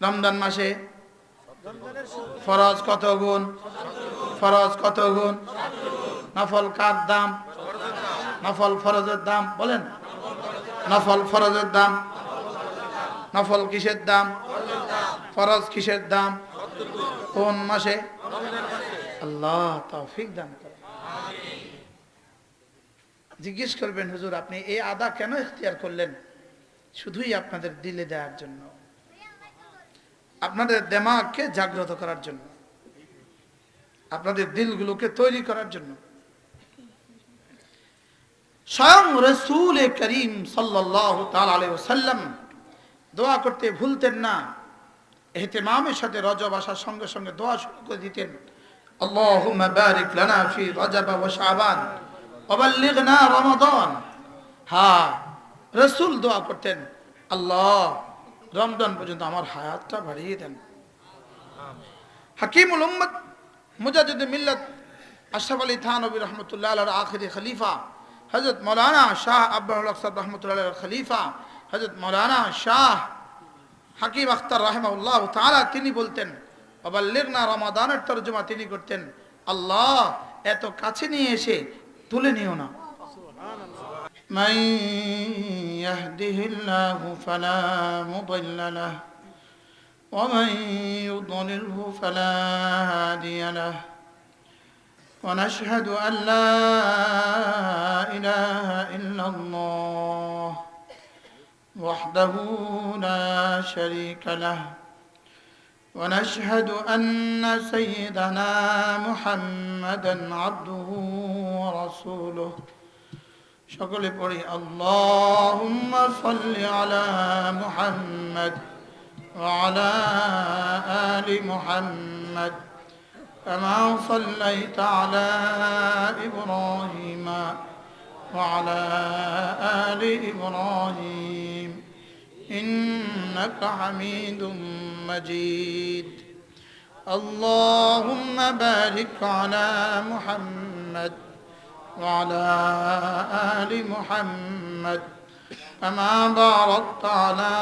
রমজান মাসে ফরজ কত গুণ? ফরজ কত গুণ? নফল কার দাম? নফল ফরজের দাম বলেন। নফল ফরজের দাম। নফল কিসের দাম? ফরজ কিসের দাম? কোন মাসে? আল্লাহ তৌফিক দান করেন। জিজ্ঞেস করবেন, হুজুর আপনি এই আদা কেন ইখতিয়ার করলেন? শুধুই আপনাদের দিলে দেওয়ার জন্য, আপনাদের দিমাগকে জাগ্রত করার জন্য, আপনাদের দিলগুলোকে তৈরি করার জন্য। স্বয়ং রাসূল করিম সাল্লাল্লাহু তাআলা আলাইহি ওয়াসাল্লাম দোয়া করতে ভুলতেন না। ইহতিমামের সাথে রজব আসার সঙ্গে সঙ্গে দোয়া শুরু করে দিতেন, আল্লাহুম্মা বারিক লানা ফি রজব ওয়া শাবান ওয়া বাল্লিগনা রমাদান। হ্যাঁ, রাসূল দোয়া করতেন, আল্লাহ রমজান পর্যন্ত আমার হায়াতটা বাড়িয়ে দেন। হাকিমুল উম্মত মুজাদ্দিদুল মিল্লাত আশরাফ আলী থানভী রাহমাতুল্লাহ আলাইহির আখিরি খলিফা হযরত মাওলানা শাহ আব্দুল হক সাহেব রাহমাতুল্লাহ আলাইহির খলিফা হযরত মাওলানা শাহ হাকিম আখতার রাহিমাহুল্লাহ তাআলা তিনি বলতেন, ওয়াবাল্লিগনা রমাদানের তরজমা তিনি করতেন, আল্লাহ এত কাছে নিয়ে এসে তুলে নিও না। মান ইয়াহদিহিল্লাহু ফালা মুদিল্লা লাহু ওয়া মান ইউদ্লিলহু ফালা হাদিয়া লাহু ওয়া নাশহাদু আন লা ইলাহা ইল্লাল্লাহ وحده لا شريك له ونشهد أن سيدنا محمدا عبده ورسوله شكل بري اللهم صل على محمد وعلى آل محمد كما صليت على إبراهيم وعلى آل إبراهيم إنك حميد مجيد اللهم بارك على محمد وعلى آل محمد كما باركت على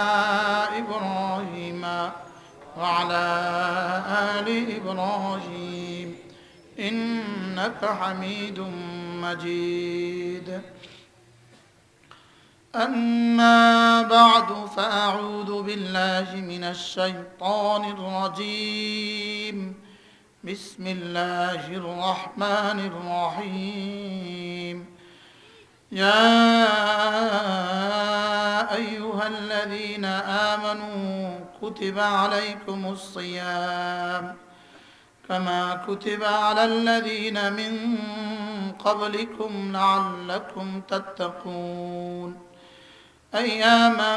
إبراهيم وعلى آل إبراهيم إنك حميد مجيد أما بعد فأعوذ بالله من الشيطان الرجيم بسم الله الرحمن الرحيم يا أيها الذين آمنوا كتب عليكم الصيام كما كتب على الذين من قبلكم لعلكم تتقون أياما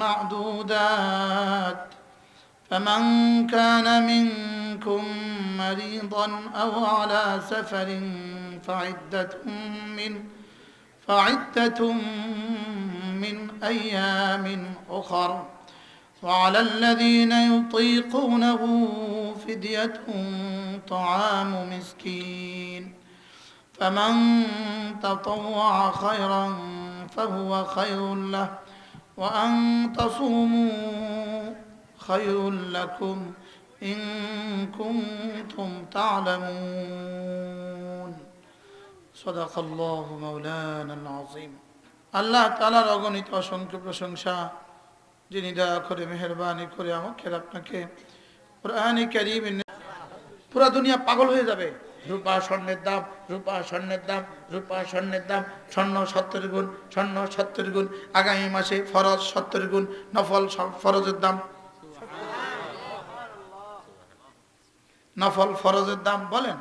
معدودات فمن كان منكم مريضا أو على سفر فعدة من أيام أخر وعلى الذين يطيقونه فدية طعام مسكين فمن تطوع خيرا فهو خير له وأن تصوموا خير لكم إن كنتم تعلمون صدق الله مولانا العظيم الله تعالى অগণিত অসংখ্য প্রশংসা যিনি দয়া করে মেহেরবানি করে আমাকে আপনাকে কুরআনে কারীম পুরো দুনিয়া পাগল হয়ে যাবে। রূপা স্বর্ণের দাম, রূপা স্বর্ণের দাম, রূপা স্বর্ণের দাম, স্বর্ণ 70 গুণ, স্বর্ণ 70 গুণ। আগামী মাসে ফরজ 70 গুণ, নফল ফরজের দাম, নফল ফরজের দাম বলেন।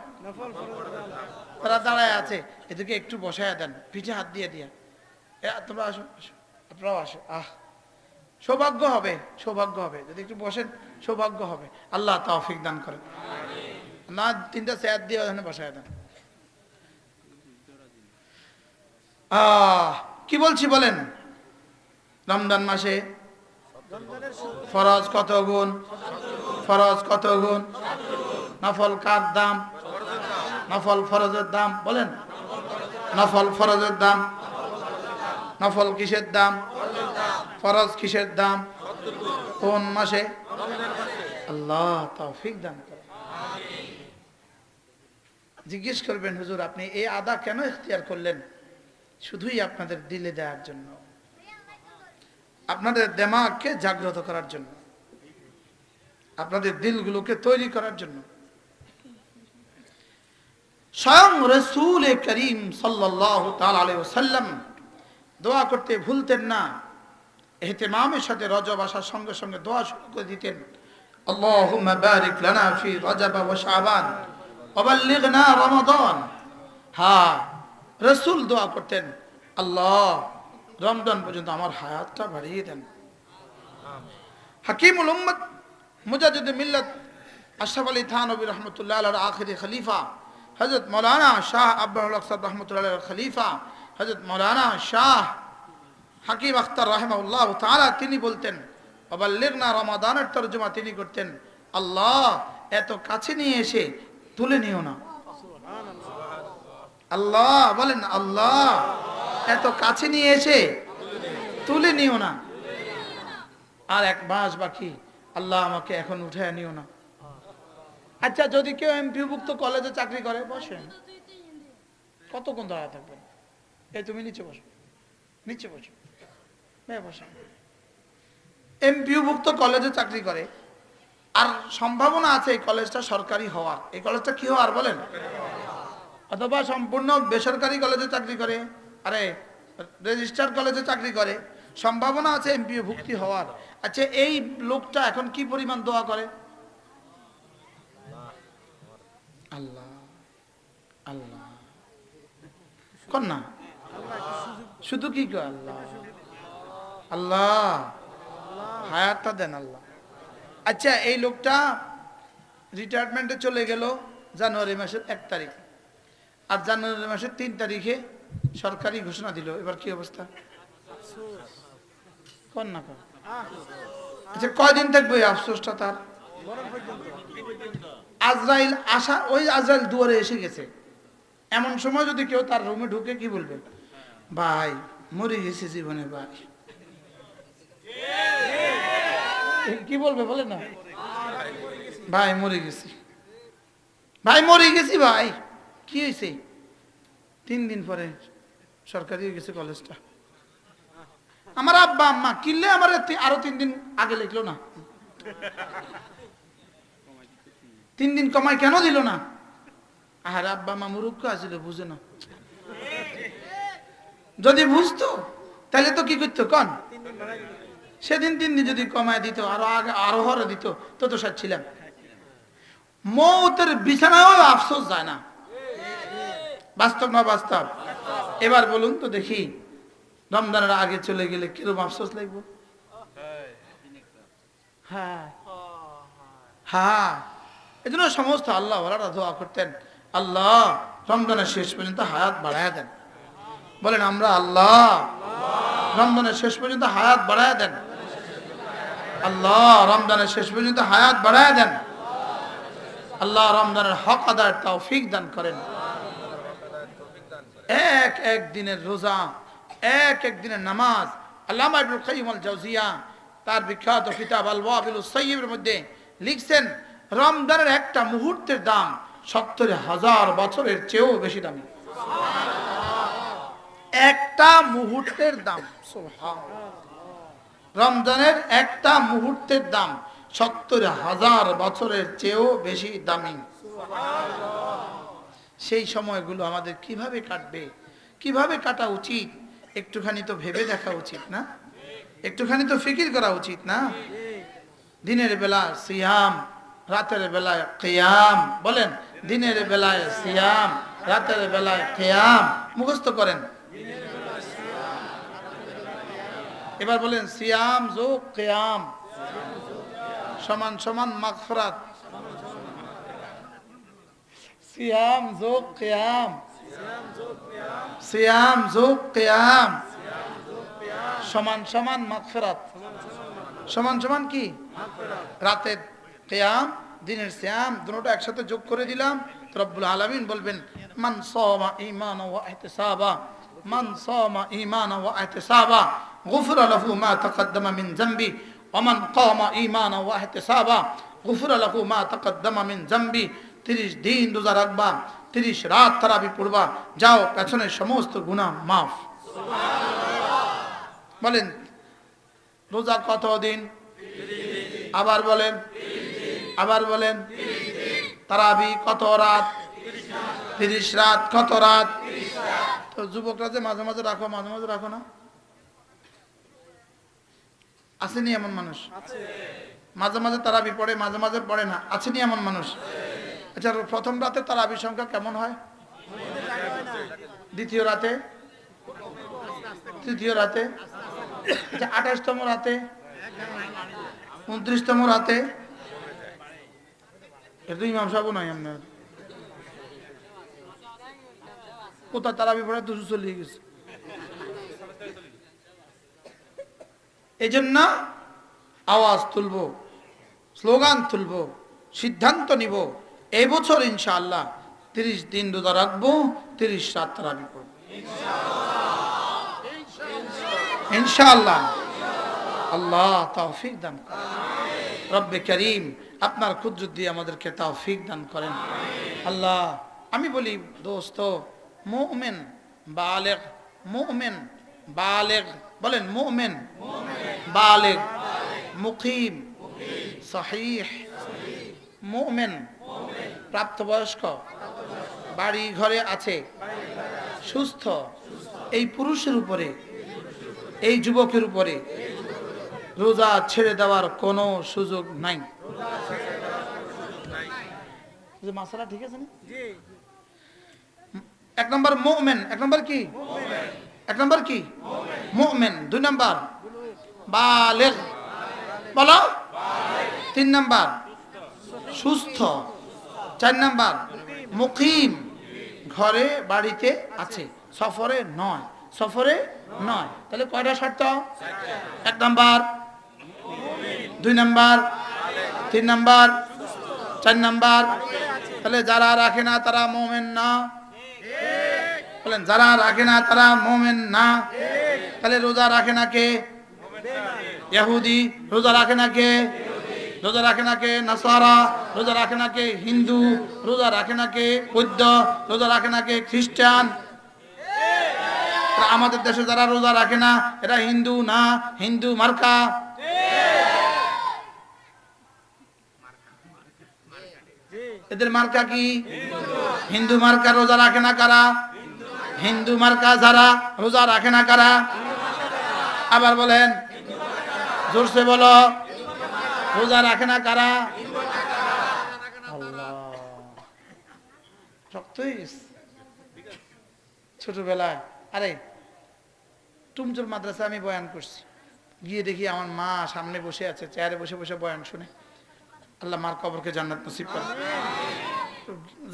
তারা দাঁড়ায় আছে, এদিকে একটু বসায় দেন, পিঠে হাত দিয়ে দিয়া, তোমরা আসো আসো, আপনারাও আসো। সৌভাগ্য হবে, সৌভাগ্য হবে যদি একটু বসেন, সৌভাগ্য হবে। আল্লাহ তৌফিক দান করেন। না 3টা চেয়ার দিয়ে ওখানে বসায় দেন। কি বলছি বলেন? রমজান মাসে ফরজ কত গুণ? ফরজ কত গুণ? নফল কার দাম? নফল ফরজের দাম বলেন। নফল ফরজের দাম। নফল কিসের দাম? ফরজ কিসের দাম? কোন মাসে? আল্লাহ তৌফিক দান করেন। জিজ্ঞেস করবেন, হুজুর আপনি এই আদা কেন ইখতিয়ার করলেন? শুধুই আপনাদের দিলে দেওয়ার জন্য, আপনাদের দিমাগকে জাগ্রত করার জন্য, আপনাদের দিলগুলোকে তৈরি করার জন্য। স্বয়ং রাসূল করিম সাল্লাল্লাহু তাআলা আলাইহি ওয়াসাল্লাম দোয়া করতে ভুলতেন না। ইহতিমামের সাথে রজব আসার সঙ্গে সঙ্গে দোয়া শুরু করে দিতেন, আল্লাহুম্মা বারিক লানা ফি রজব ওয়া শাবান ওয়া বাল্লিগনা রমাদান। হ্যাঁ, রাসূল দোয়া করতেন, আল্লাহ রমজান পর্যন্ত আমার হায়াতটা বাড়িয়ে দেন। হাকিমুল উম্মত মুজাদ্দিদ মিল্লাত আশরাফ আলী থানভী রাহমাতুল্লাহ আলাইহির আখিরি খলিফা হযরত মাওলানা শাহ আব্দুল হক সাহেব রাহমাতুল্লাহ আলাইহির খলিফা হযরত মাওলানা শাহ হাকিম আখতার রাহিমাহুল্লাহ তাআলা তিনি বলতেন, ওয়াবাল্লিগনা রমাদানের তরজমা তিনি করতেন, আল্লাহ এত কাছে নিয়ে এসে তুলে নিও না। আল্লাহ বলেন, আল্লাহ এত কাছে নিয়ে এসে তুলে নিও না। আর এক মাস বাকি, আল্লাহ আমাকে এখন উঠায় নিও না। আচ্ছা, যদি কেউ এমপিওভুক্ত কলেজে চাকরি করে, বসেন, কতক্ষণ দাঁড়া থাকবেন? এই তুমি নিচে বসো, নিচে বসো, বসো। এমপিওভুক্ত কলেজে চাকরি করে, আর সম্ভাবনা আছে এই কলেজটা সরকারি হওয়ার। এই কলেজটা কি হওয়ার বলেন? অথবা সম্পূর্ণ বেসরকারি কলেজে চাকরি করে, আরে রেজিস্টার কলেজে চাকরি করে, সম্ভাবনা আছে এমপিও ভুক্তি হওয়ার। আচ্ছা, এই লোকটা এখন কি পরিমাণ দোয়া করে? আল্লাহ আল্লাহ কর না, শুধু কি কয় আল্লাহ আল্লাহ, হায়াতটা দেন আল্লাহ। আচ্ছা, এই লোকটা রিটায়ারমেন্টে চলে গেল জানুয়ারি মাসের 1 তারিখ, আর জানুয়ারি মাসের 3 তারিখে সরকারি ঘোষণা দিল। এবার কি অবস্থা? কর না কর। আচ্ছা, কয়দিন থাকবে এই আফসোসটা তার? আজরাইল আসা, ওই আজরাইল দুয়ারে এসে গেছে। এমন সময় যদি কেউ তার রুমে ঢুকে, কি বলবে? ভাই মরে গেছে জীবনে, ভাই কি বলবে বলে না? ভাই মরে গেছি, ভাই মরে গেছি, ভাই কি হয়েছে? 3 দিন পরে সরকারি হয়ে গেছে কলেজটা। আমার আব্বা আম্মা কিনলে আমার আরো 3 দিন আগে লিখলো না, 3 দিন কমাই কেন দিল না? আর আব্বা আম্মা মুরুক্ষ আছিল, বুঝে না। যদি বুঝতো তাহলে তো কি করতো কন? সেদিন 3 দিন যদি কমায় দিত, আরো আগে আরো হরে দিত, তো সাচ্ছিলাম। মৌতের বিছানায়ও আফসোস যায় না। বাস্তব না বাস্তব? এবার বলুন তো দেখি, রমজানের আগে চলে গেলে কিরকম আফসোস লাগবে? হ্যাঁ হ্যাঁ, এই জন্য সমস্ত আল্লাহ ওয়ালারা দোয়া করতেন, আল্লাহ রমজানের শেষ পর্যন্ত হায়াত বাড়ায় দেন। বলেন আমরা, আল্লাহ রমজানের শেষ পর্যন্ত হায়াত বাড়ায় দেন। আল্লাহ রমজানের শেষ পর্যন্ত হায়াত বাড়ায় দেন। আল্লাহ রমজানের হক আদায়ের তৌফিক দান করেন। এক এক দিনের রোজা, এক এক দিনের নামাজ। আল্লামা ইবনুল কাইয়িম আল জাওজিয়া তার বিখ্যাত কিতাব আল ওয়াবিলুস সাইয়্যিবের মধ্যে লিখছেন, রমজানের একটা মুহূর্তের দাম ৭০,০০০ বছরের চেয়েও বেশি দামি। একটা মুহূর্তের দাম, সুবহানাল্লাহ, রমজানের একটা মুহূর্তের দাম ৭০,০০০ বছরের চেয়েও বেশি দামি। সেই সময়গুলো আমাদের কিভাবে কাটবে, কিভাবে কাটা উচিত, একটুখানি তো ভেবে দেখা উচিত না? একটুখানি তো ফিকির করা উচিত না? দিনের বেলা সিয়াম, রাতের বেলায় কিয়াম। বলেন, দিনের বেলায় সিয়াম, রাতের বেলায় কিয়াম। মুখস্থ করেন। এবার বলেন, সিয়াম যোগ কিয়াম সমান সমান মাগফিরাত। সিয়াম যোগ কিয়াম, সিয়াম যোগ কিয়াম সমান সমান মাগফিরাত। সমান সমান কি? রাতের কিয়াম, দিনের সিয়াম, দুটোটা একসাথে যোগ করে দিলাম। রব্বুল আলামিন বলবেন, মান সামা ঈমানান ওয়া ইহতিসাবা, মান সামা ঈমানান ওয়া ইহতিসাবা গুফিরা লাহু মা তাকদ্দামা মিন যামবি ওমান কামা ঈমানা ওয়া ইহতিসাবা গুফিরা লাহু মা তাকাদ্দামা মিন যামবি। 30 দিন রোজা রাখবা, 30 রাত তারাবি পড়বা, যাও পেছনের সমস্ত গুনাহ মাফ। বলেন রোজা কত দিন? আবার বলেন, আবার বলেন। তারাবি কত রাত? 30 রাত। কত রাত? তো যুবকরা যে মাঝে মাঝে রাখো, মাঝে মাঝে রাখো না? আসেনি এমন মানুষ? মাঝে মাঝে তারাবি পড়ে, মাঝে মাঝে পড়ে না, আসেনি এমন মানুষ? আচ্ছা, প্রথম রাতে তারাবির সংখ্যা কেমন হয়? দ্বিতীয় রাতে? তৃতীয় রাতে? 28তম রাতে? 29তম রাতে? এটা ইমাম সাহেব নয় আপনার কোথা তারাবি পড়ে 200 চলে গেছে। এই জন্য আওয়াজ তুলবো, স্লোগান তুলবো, সিদ্ধান্ত নিব এই বছর ইনশাআল্লাহ 30 দিন রোজা রাখবো, 30 রাত তারাবি পড়বো ইনশাআল্লাহ। আল্লাহ তৌফিক দান করেন। রব্বে করিম আপনার কুদরত দিয়ে আমাদেরকে তৌফিক দান করেন। আল্লাহ আমি বলি দোস্ত, মুমিন বালিগ, মুমিন বালিগ, বলেন মুমিন বালিগ, মুকিম সহিহ, মুমিন প্রাপ্তবয়স্ক, বাড়ি ঘরে আছে, সুস্থ, এই পুরুষের উপরে, এই যুবকের উপরে রোজা ছেড়ে দেওয়ার কোনো সুযোগ নাই। মাসালা ঠিক আছে না? এক নম্বর মুমিন, এক নম্বর কি? এক নম্বর কি? মুমিন। 2 নম্বর বালিগ, বলো। 3 নম্বর সুস্থ। 4 নম্বর মুকিম, ঘরে বাড়িতে আছে, সফরে নয়, সফরে নয়। তাহলে কয়টা শর্ত? 1 নম্বর, 2 নম্বর, 3 নম্বর, 4 নম্বর। তাহলে যারা রাখে না তারা মুমিন না। বলেন যারা রাখে না তারা মুমিন না। তাহলে রোজা রাখে না কে? ইহুদি। রোজা রাখে না কে? রোজা রাখে না কে? নাসারা। রোজা রাখে না কে? হিন্দু। রোজা রাখে না কে? বৌদ্ধ। রোজা রাখে না কে? খ্রিস্টান। আমাদের দেশে যারা রোজা রাখে না এরা হিন্দু না, হিন্দু মার্কা। এদের মার্কা কি? হিন্দু মার্কা। রোজা রাখে না কারা? হিন্দু মার্কা যারা রোজা রাখে না কারা? আবার বলেন, জোরসে বলো, রোজা রাখে না কারা? আল্লাহ রক্ত ছোটবেলায় আরে টুমচুর মাদ্রাসা আমি বয়ান করছি, গিয়ে দেখি আমার মা সামনে বসে আছে, চেয়ারে বসে বসে বয়ান শুনে। আল্লাহ মার কবরকে জান্নাত নসিব করে।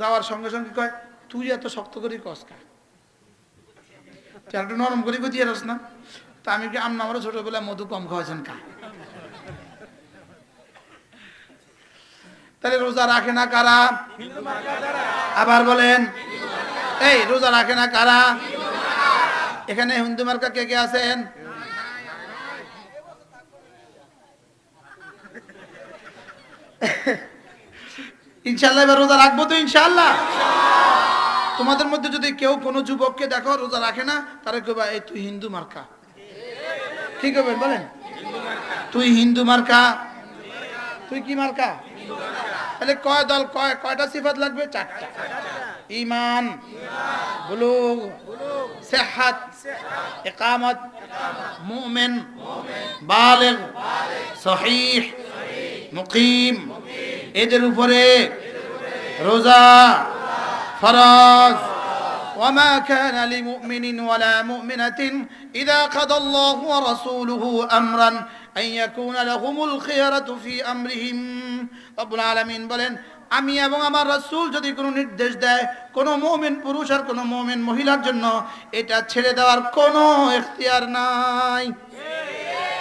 যাওয়ার সঙ্গে সঙ্গে কয়, তুই এত শক্ত করি কসকা, চেয়ারটা নরম করি দিয়ে রস না। তা আমি কি আমনা আমারও ছোটবেলায় মধু কম খাওয়াছেন কা? তাহলে রোজা রাখে না কারা? আবার বলেন, এই রোজা রাখে না কারা? এখানে হিন্দু মার্কা কে কে আছেন? ইনশাআল্লাহ এবার রোজা রাখবো তো ইনশাআল্লাহ। তোমাদের মধ্যে যদি কেউ কোনো যুবককে দেখো রোজা রাখে না, তারা কেউ এই তুই হিন্দু মার্কা। ঠিক হবে বলেন, তুই হিন্দু মার্কা। তুই কি মার্কা? তাহলে কয় দল, কয়টা সিফাত লাগবে? 4টা। ঈমান, বুলুগ, সিহহাত, ইকামত, মুমিন, বালিগ, সহিহ, মুকিম। এদের উপরে রোজা ফরজ। وما كان لمؤمن ولا مؤمنة إذا قضى الله ورسوله أمرا أن يكون لهم الخيرة في أمرهم। رب العالمين বলেন, আমি এবং আমার রাসূল যদি কোনো নির্দেশ দেয় কোনো মুমিন পুরুষ আর কোনো মুমিন মহিলার জন্য, এটা ছেড়ে দেওয়ার কোনো ইখতিয়ার নাই।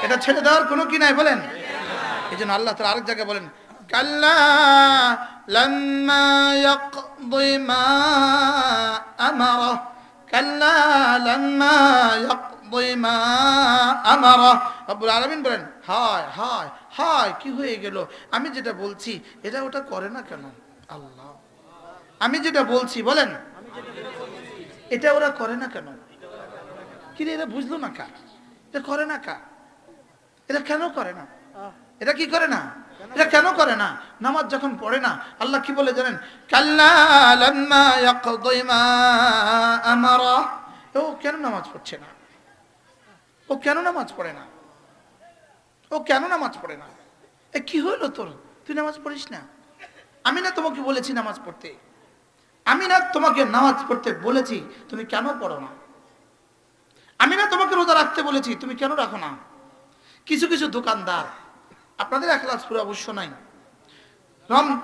এটা ছেড়ে দেওয়ার কোনো কি নাই বলেন। এজন্য আল্লাহ তাআলা আরেক জায়গায় বলেন, কাল্লা লাম্মা ইয়াকদি মা আমারা, কাল্লা লাম্মা ইয়াকদি মা আমারা রব্বুল আলামিন বলেন, হায় হায় হায়, কি হয়ে গেল? আমি যেটা বলছি এটা ওটা করে না কেন? আল্লাহ, আমি যেটা বলছি বলেন, এটা ওরা করে না কেন? কি রে, এরা বুঝলো না কা? এটা করে না কা? এটা কেন করে না? এটা কি করে না? এটা কেন করে না? নামাজ যখন পড়ে না, আল্লাহ কি বলে জানেন? কাল্লা লাম্মা ইয়াকদি মা আমারা। ও কেন নামাজ পড়ছে না? ও কেন নামাজ পড়ে না? ও কেন নামাজ পড়ে না? এ কি হলো তোর? তুই নামাজ পড়িস না? আমি না তোমাকে বলেছি নামাজ পড়তে? আমি না তোমাকে নামাজ পড়তে বলেছি? তুমি কেন পড়ো না? আমি না তোমাকে রোজা রাখতে বলেছি? তুমি কেন রাখো না? কিছু কিছু দোকানদার, আপনাদের এখলাসপুর অবশ্য নাই,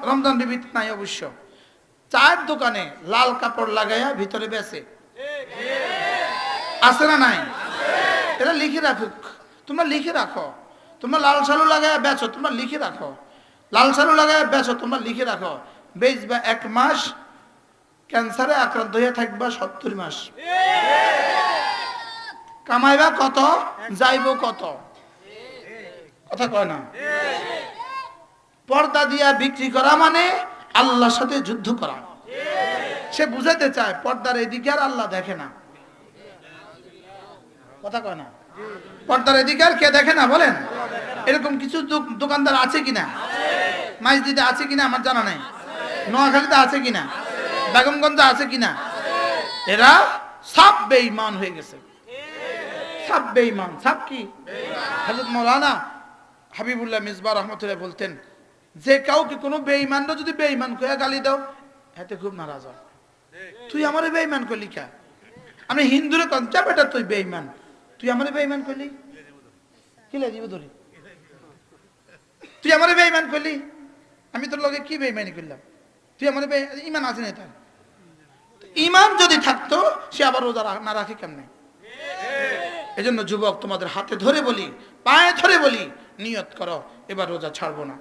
রমজান রিবিত নাই অবশ্য, চায়ের দোকানে লাল কাপড় লাগাইয়া ভিতরে বেচে, আছে না নাই? এটা লিখে রাখুক, তোমরা লিখে রাখো। তোমরা লাল সালু লাগাইয়া বেচো, তোমরা লিখে রাখো। লাল সালু লাগাইয়া বেচো, তোমরা লিখে রাখো। বেচবা 1 মাস, ক্যান্সারে আক্রান্ত হয়ে থাকবা 70 মাস। কামাইবা কত, যাইব কত? কথা কয় না? পর্দা দিয়া বিক্রি করা মানে আল্লাহর সাথে যুদ্ধ করা। সে বুঝাতে চায় পর্দার এদিকে আর আল্লাহ দেখে না। কথা কয় না? পর্দার এদিকে আর কে দেখে না বলেন? এরকম কিছু দোকানদার আছে কিনা? মাইজদিতে আছে কিনা আমার জানা নাই, নোয়াখালীতে আছে কিনা, বেগমগঞ্জে আছে কিনা? এরা সব বেঈমান হয়ে গেছে, সব বেঈমান। সব কি? হযরত মাওলানা হাবিবুল্লাহ মিসবাহ রহমতুল্লাহ বলতেন, যে কাউকে কোনো বেঈমানরা যদি বেঈমান কইয়া গালি দাও, এতে খুব নারাজ হয়। তুই আমারে বেঈমান কইলি কা? আমি হিন্দুরে কনচাপ, এটা তুই বেঈমান, তুই আমারে বেঈমান কইলি, কি লে দিব ধরি? তুই আমারে বেঈমান কইলি, আমি তোর লগে কি বেঈমানি করলাম? তুই আমারে ঈমান আছে না তার? ঈমান যদি থাকতো সে আবার রোজা না রাখে কেমনে? এজন্য যুবক, তোমাদের হাতে ধরে বলি, পায়ে ধরে বলি, নিয়ত করো এবার রোজা ছাড়বো না।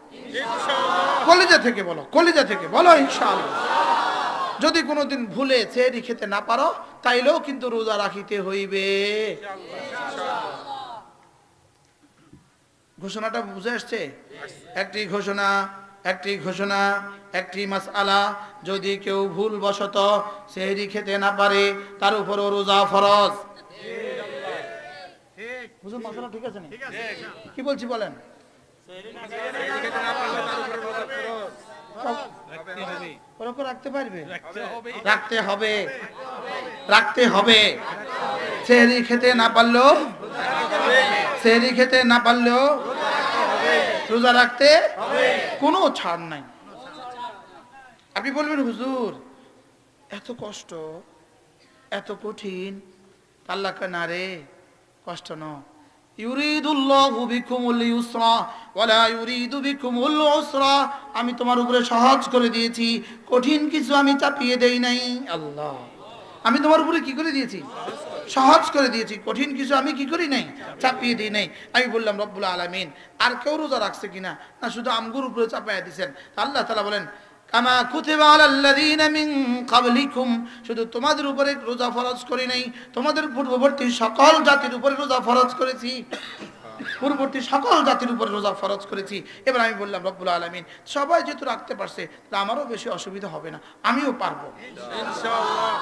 কলিজা থেকে বলো, কলিজা থেকে বলো ইনশাআল্লাহ। যদি কোনোদিন ভুলে সেহরি খেতে না পারো, তাইলেও কিন্তু রোজা রাখিতে হইবে। ঘোষণাটা বুঝে আসছে? একটি ঘোষণা, একটি ঘোষণা, একটি মাসআলা। যদি কেউ ভুল বশত সেহরি খেতে না পারে, তার উপরও রোজা ফরজ। হুজুর মাসআলা ঠিক আছে না? কি বলছি বলেন? রাখতে পারবে? রাখতে হবে, রাখতে হবে। সেহরি খেতে না পারলেও, সেহরি খেতে না পারলেও রোজা রাখতে কোনো ছাড় নাই। আপনি বলবেন হুজুর এত কষ্ট, এত কঠিন? আল্লাহ কয় না রে, কষ্ট ন। ইউরিদুল্লাহু বিকুমুল ইউসরা ওয়ালা ইউরিদু বিকুমুল উসরা। আমি তোমার উপরে সহজ করে দিয়েছি, কঠিন কিছু আমি চাপিয়ে দেই নাই। আল্লাহ, আমি তোমার উপরে কি করে দিয়েছি? সহজ করে দিয়েছি। কঠিন কিছু আমি কি করি নাই? চাপিয়ে দিই নাই। আমি বললাম রব্বুল আলামিন আর কেউ রোজা রাখছে কিনা? না, শুধু আমগুর উপরে চাপাইয়া দিয়েছেন। আল্লাহ তাআলা বলেন, কামা কুতিবা আলাল্লাযীনা মিন ক্বাবলিকুম, শুধু তোমাদের উপরে রোজা ফরজ করি নাই, তোমাদের পূর্ববর্তী সকল জাতির উপরে রোজা ফরজ করেছি। পূর্ববর্তী সকল জাতির উপরে রোজা ফরজ করেছি। এবার আমি বললাম রব্বুল আলামিন সবাই যেহেতু রাখতে পারছে, তা আমারও বেশি অসুবিধা হবে না, আমিও পারবো ইনশাআল্লাহ।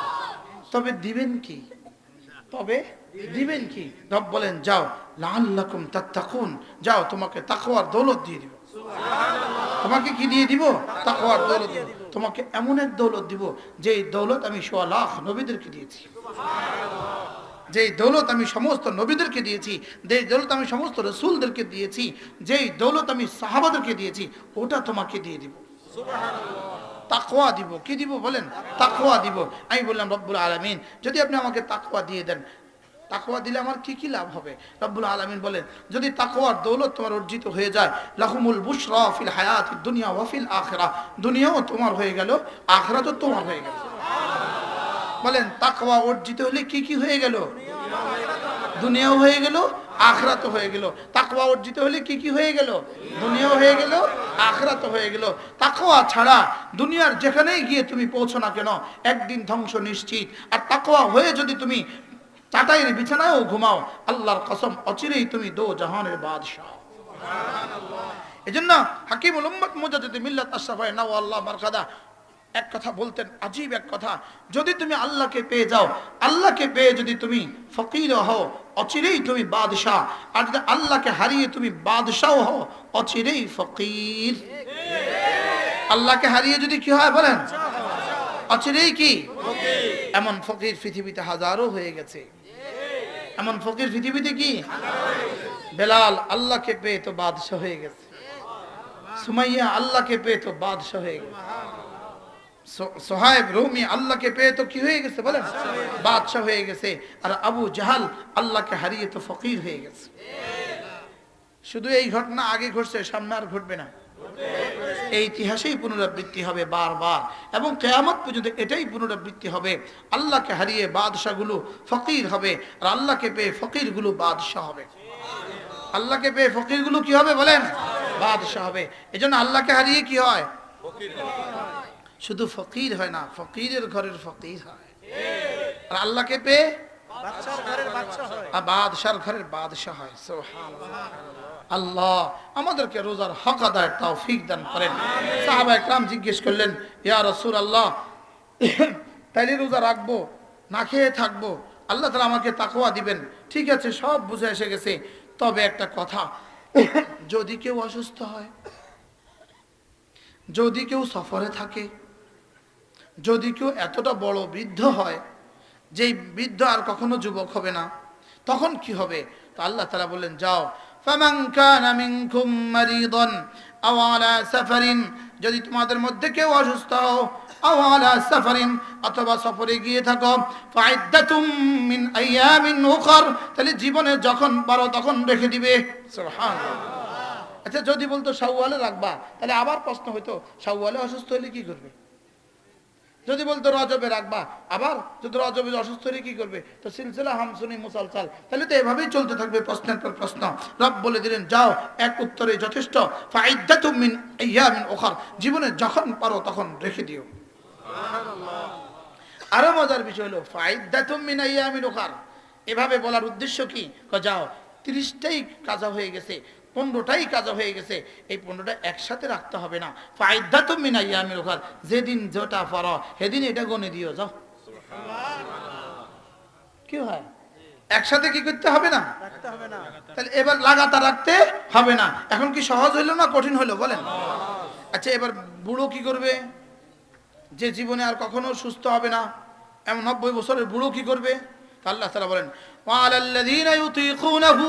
তবে দিবেন কি? তবে দিবেন কি? রব বলেন, যাও লাআল্লাকুম তাত্তাকুন, যাও তোমাকে তাকওয়ার দৌলত দিয়ে দিব। তোমাকে কি দিয়ে দিব? তাকওয়ার দৌলত দিব। তোমাকে এমন এক দৌলত দিব, যেই দৌলত আমি 1.5 লাখ নবীদেরকে দিয়েছি, যেই দৌলত আমি সমস্ত নবীদেরকে দিয়েছি, যেই দৌলত আমি সমস্ত রাসূলদেরকে দিয়েছি, যেই দৌলত আমি সাহাবাদেরকে দিয়েছি, ওটা তোমাকে দিয়ে দিব। তাকওয়া দিব। কি দিব বলেন? তাকওয়া দিব। আমি বললাম রব্বুল আলামিন যদি আপনি আমাকে তাকওয়া দিয়ে দেন, তাকওয়া দিলে আমার কি কি লাভ হবে? রব্বুল আলামিন বলেন, যদি তাকওয়ার দৌলত তোমার অর্জিত হয়ে যায়, লাহুমুল বুশরা ফিল হায়াতিদ দুনিয়া ওয়া ফিল আখিরাহ, দুনিয়াও তোমার হয়ে গেল, আখিরাতও তোমার হয়ে গেল। বলেন তাকওয়া অর্জিত হলে কি কি হয়ে গেল? দুনিয়াও হয়ে গেল, আখিরাতও হয়ে গেল। তাকওয়া অর্জিত হলে কি কি হয়ে গেল? দুনিয়াও হয়ে গেল, আখিরাতও হয়ে গেল। তাকওয়া ছাড়া দুনিয়ার যেখানেই গিয়ে তুমি পৌঁছো না কেন, একদিন ধ্বংস নিশ্চিত। আর তাকওয়া হয়ে যদি তুমি চাটাইয়ের বিছানায়ও ঘুমাও, আল্লাহর কসম অচিরেই তুমি দো জাহানের বাদশাহ। এজন্য হাকিমুল উম্মত মুজাদ্দিদ মিল্লাত আশরাফ নাওয়াল্লাহ মারকাদা এক কথা বলতেন, আজীব এক কথা, যদি তুমি আল্লাহকে পেয়ে যাও, আল্লাহকে পেয়ে যদি তুমি ফকির হও, অচিরেই তুমি বাদশাহ। আর যদি আল্লাহকে হারিয়ে তুমি বাদশাহ হও, অচিরেই ফকির। আল্লাহকে হারিয়ে যদি কি হয় বলেন, অচিরেই কি এমন ফকির পৃথিবীতে হাজারো হয়ে গেছে। এমন ফকির পৃথিবীতে কি, বেলাল আল্লাহকে পেয়ে তো বাদশাহ হয়ে গেছে, সুমাইয়া আল্লাহকে পেয়ে তো বাদশাহ হয়ে গেছে, সোহাইব রুমি আল্লাহকে পেয়ে তো কি হয়ে গেছে বলেন, বাদশাহ হয়ে গেছে। আর আবু জাহাল আল্লাহকে হারিয়ে তো ফকির হয়ে গেছে। শুধু এই ঘটনা আগে ঘটছে, সামনে আর ঘটবে না। এই ইতিহাসেই পুনরাবৃত্তি হবে বারবার, এবং কিয়ামত পর্যন্ত এটাই পুনরাবৃত্তি হবে। আল্লাহকে হারিয়ে বাদশাহগুলো ফকির হবে, আর আল্লাহকে পেয়ে ফকিরগুলো বাদশাহ হবে। আল্লাহকে পেয়ে ফকিরগুলো কি হবে বলেন, বাদশাহ হবে। এজন্য আল্লাহকে হারিয়ে কি হয়, শুধু ফকির হয় না, ফকিরের ঘরের ফকির হয়। আর আল্লাহকে পেয়ে বাদশার ঘরের বাদশাহ হয়। সুবহানাল্লাহ। আল্লাহ আমাদেরকে রোজার হক আদায়ের তৌফিক দান করেন। সাহাবায়ে কেরাম জিজ্ঞেস করলেন, ইয়া রাসূলুল্লাহ, তাইলে রোজা রাখবো না খেয়ে থাকবো, আল্লাহ তাআলা আমাকে তাকওয়া দিবেন। ঠিক আছে, সব বুঝে এসে গেছে, তবে একটা কথা, যদি কেউ অসুস্থ হয়, যদি কেউ সফরে থাকে, যদি কেউ এতটা বড় বৃদ্ধ হয় যেই বৃদ্ধ আর কখনো যুবক হবে না, তখন কি হবে? তো আল্লাহ তাআলা বললেন, যাও, ফামান কানা মিনকুম মারিদান আও আলা সাফারিন, যদি তোমাদের মধ্যে কেউ অসুস্থ হও, আও আলা সাফারিন, অথবা সফরে গিয়ে থাকো, ফাইদ্দাতুম মিন আইয়ামিন উখর, তাহলে জীবনে যখন পারো তখন রেখে দিবে। সুবহানাল্লাহ। আচ্ছা, যদি বলতো শাওয়ালে রাখবা, তাহলে আবার প্রশ্ন হইতো, শাওয়ালে অসুস্থ হলে কি করবে? যদি বলতো রজবে রাখবা, আবার যদি রজবে অসুস্থ হলে কি করবে? তো সিলসিলা হামসুনি মুসালসাল, তাহলে তো এভাবেই চলতে থাকবে, প্রশ্নের পর প্রশ্ন। রব বলে দিলেন, যাও, এক উত্তরে যথেষ্ট, ফাইদ্দাতুম মিন আইয়ামিন উখর, জীবনে যখন পারো তখন রেখে দিও। আরো মজার বিষয় হলো, ফাইদ্দাতুম মিন আইয়ামিন উখর, এভাবে বলার উদ্দেশ্য কি? যাও, 30টাই কাজা হয়ে গেছে, 15টাই কাজা হয়ে গেছে, এই 15টা একসাথে রাখতে হবে না। ফাইদ্দাতুম মিন আইয়ামিন উখর, যেদিন যেটা পারো সেদিন এটা গণে দিও, যাও। কি হয়, একসাথে কি করতে হবে না, তাহলে এবার লাগাতার রাখতে হবে না। এখন কি সহজ হইলো না কঠিন হইলো বলেন? আচ্ছা, এবার বুড়ো কি করবে, যে জীবনে আর কখনো সুস্থ হবে না, এমন 90 বছরের বুড়ো কি করবে? আল্লাহ তাআলা বলেন, ওয়ালাল্লাযীনা ইউতীকুনাহু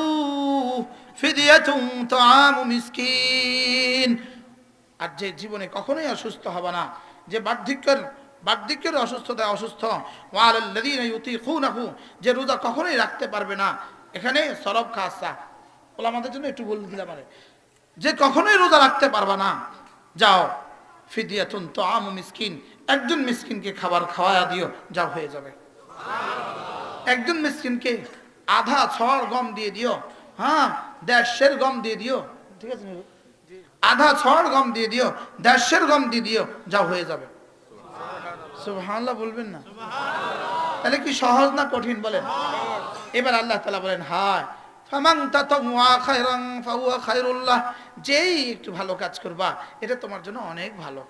ফিদিয়াতুন তাআমু মিসকিন, আর যে জীবনে কখনোই অসুস্থ হবে না, যে বার্ধক্যের অসুস্থতায় অসুস্থ, ওয়ালাল্লাযীনা ইউতীকুনাহু, যে রোজা কখনোই রাখতে পারবে না, এখানে সরব খাসা ওলামাদের জন্য একটু বলে দিলাম, যে কখনোই রোজা রাখতে পারবে না, যাও, ফিদিয়াতুন তাআমু মিসকিন, একজন মিসকিনকে খাবার খাওয়ায়া দিও, যা হয়ে যাবে। একজন মিসকিনকে আধা ছড় গম দিয়ে দিও, হ্যাঁ, 1.5 গম দিয়ে দিও, ঠিক আছে, আধা ছড় গম দিয়ে দিও, 1.5 গম দিয়ে দিও, যা হয়ে যাবে। সুবহানাল্লাহ বলবেন না? তাহলে কি সহজ না কঠিন বলেন? এবার আল্লাহ তাআলা বলেন, হায়, ফামান তাতাওয়া খায়রান ফাহুয়া খায়রুল্লাহ, যেই একটু ভালো কাজ করবা এটা তোমার জন্য অনেক ভালো।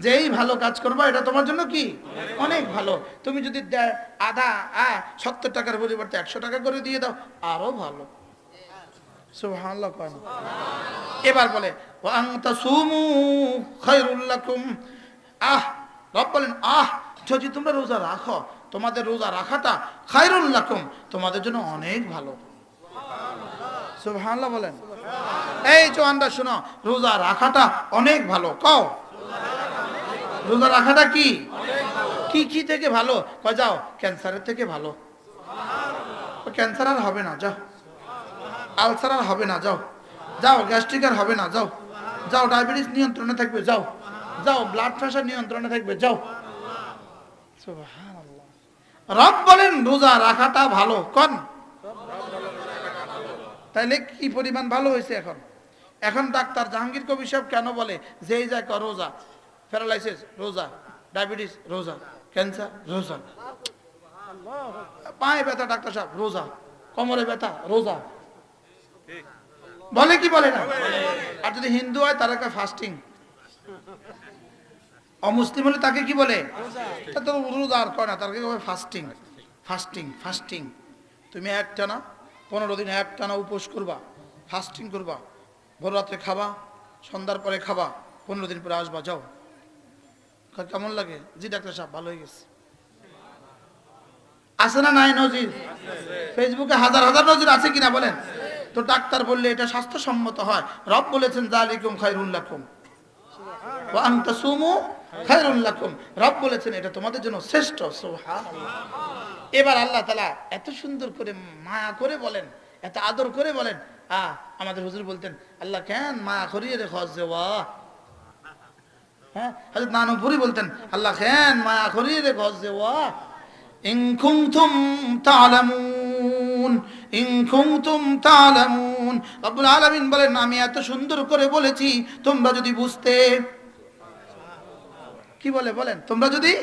যেই ভালো কাজ করবা এটা তোমার জন্য কি অনেক ভালো। তুমি যদি আধা 70 টাকার পরিবর্তে 100 টাকা করে দিয়ে দাও, আরো ভালো। সুবহানাল্লাহ। এবার বলে, ওয়া আনতা সুমু খায়রুল লাকুম, রব বলেন, যদি তোমরা রোজা রাখো, তোমাদের রোজা রাখাটা খায়রুল লাকুম, তোমাদের জন্য অনেক ভালো। সুবহানাল্লাহ বলেন। এই জওয়ানরা শোনো, রোজা রাখাটা অনেক ভালো। কও, রোজা রাখাটা কি কি কি থেকে ভালো? যাও, ক্যান্সারের থেকে ভালো। ক্যান্সার আর হবে না, যাও। আলসার আর হবে না, যাও। যাও, গ্যাস্ট্রিক আর হবে না, যাও। যাও, ডায়াবেটিস নিয়ন্ত্রণে থাকবে, যাও। যাও, ব্লাড প্রেশার নিয়ন্ত্রণে থাকবে, যাও। সুবহানাল্লাহ। রব বলেন রোজা রাখাটা ভালো। কোন তাইলে কি পরিমাণ ভালো হয়েছে? এখন ডাক্তার জাহাঙ্গীর কবির সাহেব কেন বলে, যেই যায় রোজা, প্যারালাইসিস রোজা, ডায়াবেটিস রোজা, ক্যান্সার রোজা, পায়ে ব্যথা ডাক্তার সাহেব রোজা, কোমরে ব্যথা রোজা, বলে কি বলে না? আর যদি হিন্দু হয় তারা ফাস্টিং, অমুসলিম হলে তাকে কি বলে? রোজা আর কয় না, তাকে ফাস্টিং। ফাস্টিং ফাস্টিং তুমি একটানা 15 দিন একটানা উপোস করবা, ফাস্টিং করবা, ভোর রাত্রে খাবা, সন্ধ্যার পরে খাবা, 15 দিন পরে আসবা, যাও। কেমন লাগে? জি ডাক্তার সাহেব ভালো হয়ে গেছে। আছে না নাই নজির? ফেসবুকে হাজার হাজার নজির আছে কিনা বলেন? তো ডাক্তার বললে এটা স্বাস্থ্যসম্মত হয়। রব বলেছেন যালিকুম খায়রুল লাকুম ওয়া আন তাসুমু খায়রুল লাকুম, রব বলেছেন এটা তোমাদের জন্য শ্রেষ্ঠ। সুবহানাল্লাহ। এবার আল্লাহ তাআলা এত সুন্দর করে মায়া করে বলেন, এত আদর করে বলেন। আমাদের হুজুর বলতেন আল্লাহ কেন মায়া করিয়ে রেখো যে ওয়া, হ্যাঁ হযরত নানুপুরি বলতেন আল্লাহ কেন মায়া করিয়ে রেখো যে ওয়া, ইন কুনতুম তা'লামুন, ইন কুনতুম তা'লামুন। রব্বুল আলামিন বলেন আমি এত সুন্দর করে বলেছি তোমরা যদি বুঝতে। কি বলে বলেন? তোমরা যদি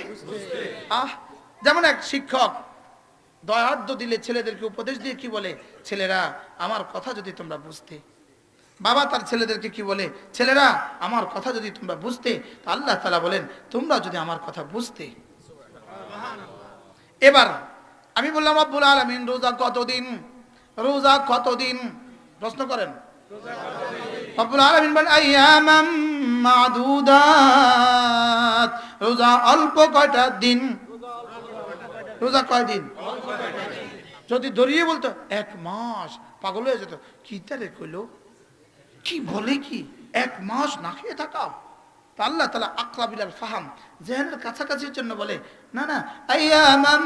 যেমন এক শিক্ষক দয়ার্দ দিলে ছেলেদেরকে উপদেশ দিয়ে কি বলে? ছেলেরা আমার কথা যদি তোমরা বুঝতে। বাবা তার ছেলেদেরকে কি বলে? ছেলেরা আমার কথা যদি তোমরা বুঝতে। আল্লাহ তাআলা বলেন তোমরা যদি আমার কথা বুঝতে। এবার আমি বললাম রব্বুল আলামিন রোজা কতদিন? রোজা কতদিন? প্রশ্ন করেন। রব্বুল আলামিন বলেন আইয়ামাম মাদুদাত, রোজা অল্প কয়টা দিন। রোজা কয় দিন? যদি দরিয়ে বলতো 1 মাস, পাগল হয়ে যেত। কি তারে কইলো, কি বলে কি 1 মাস না খেয়ে থাকা? তা আল্লাহ তাআলা আকরাবিলাল ফাহাম, জেহেনের কাছাকাছির জন্য বলে না না আইয়ামাম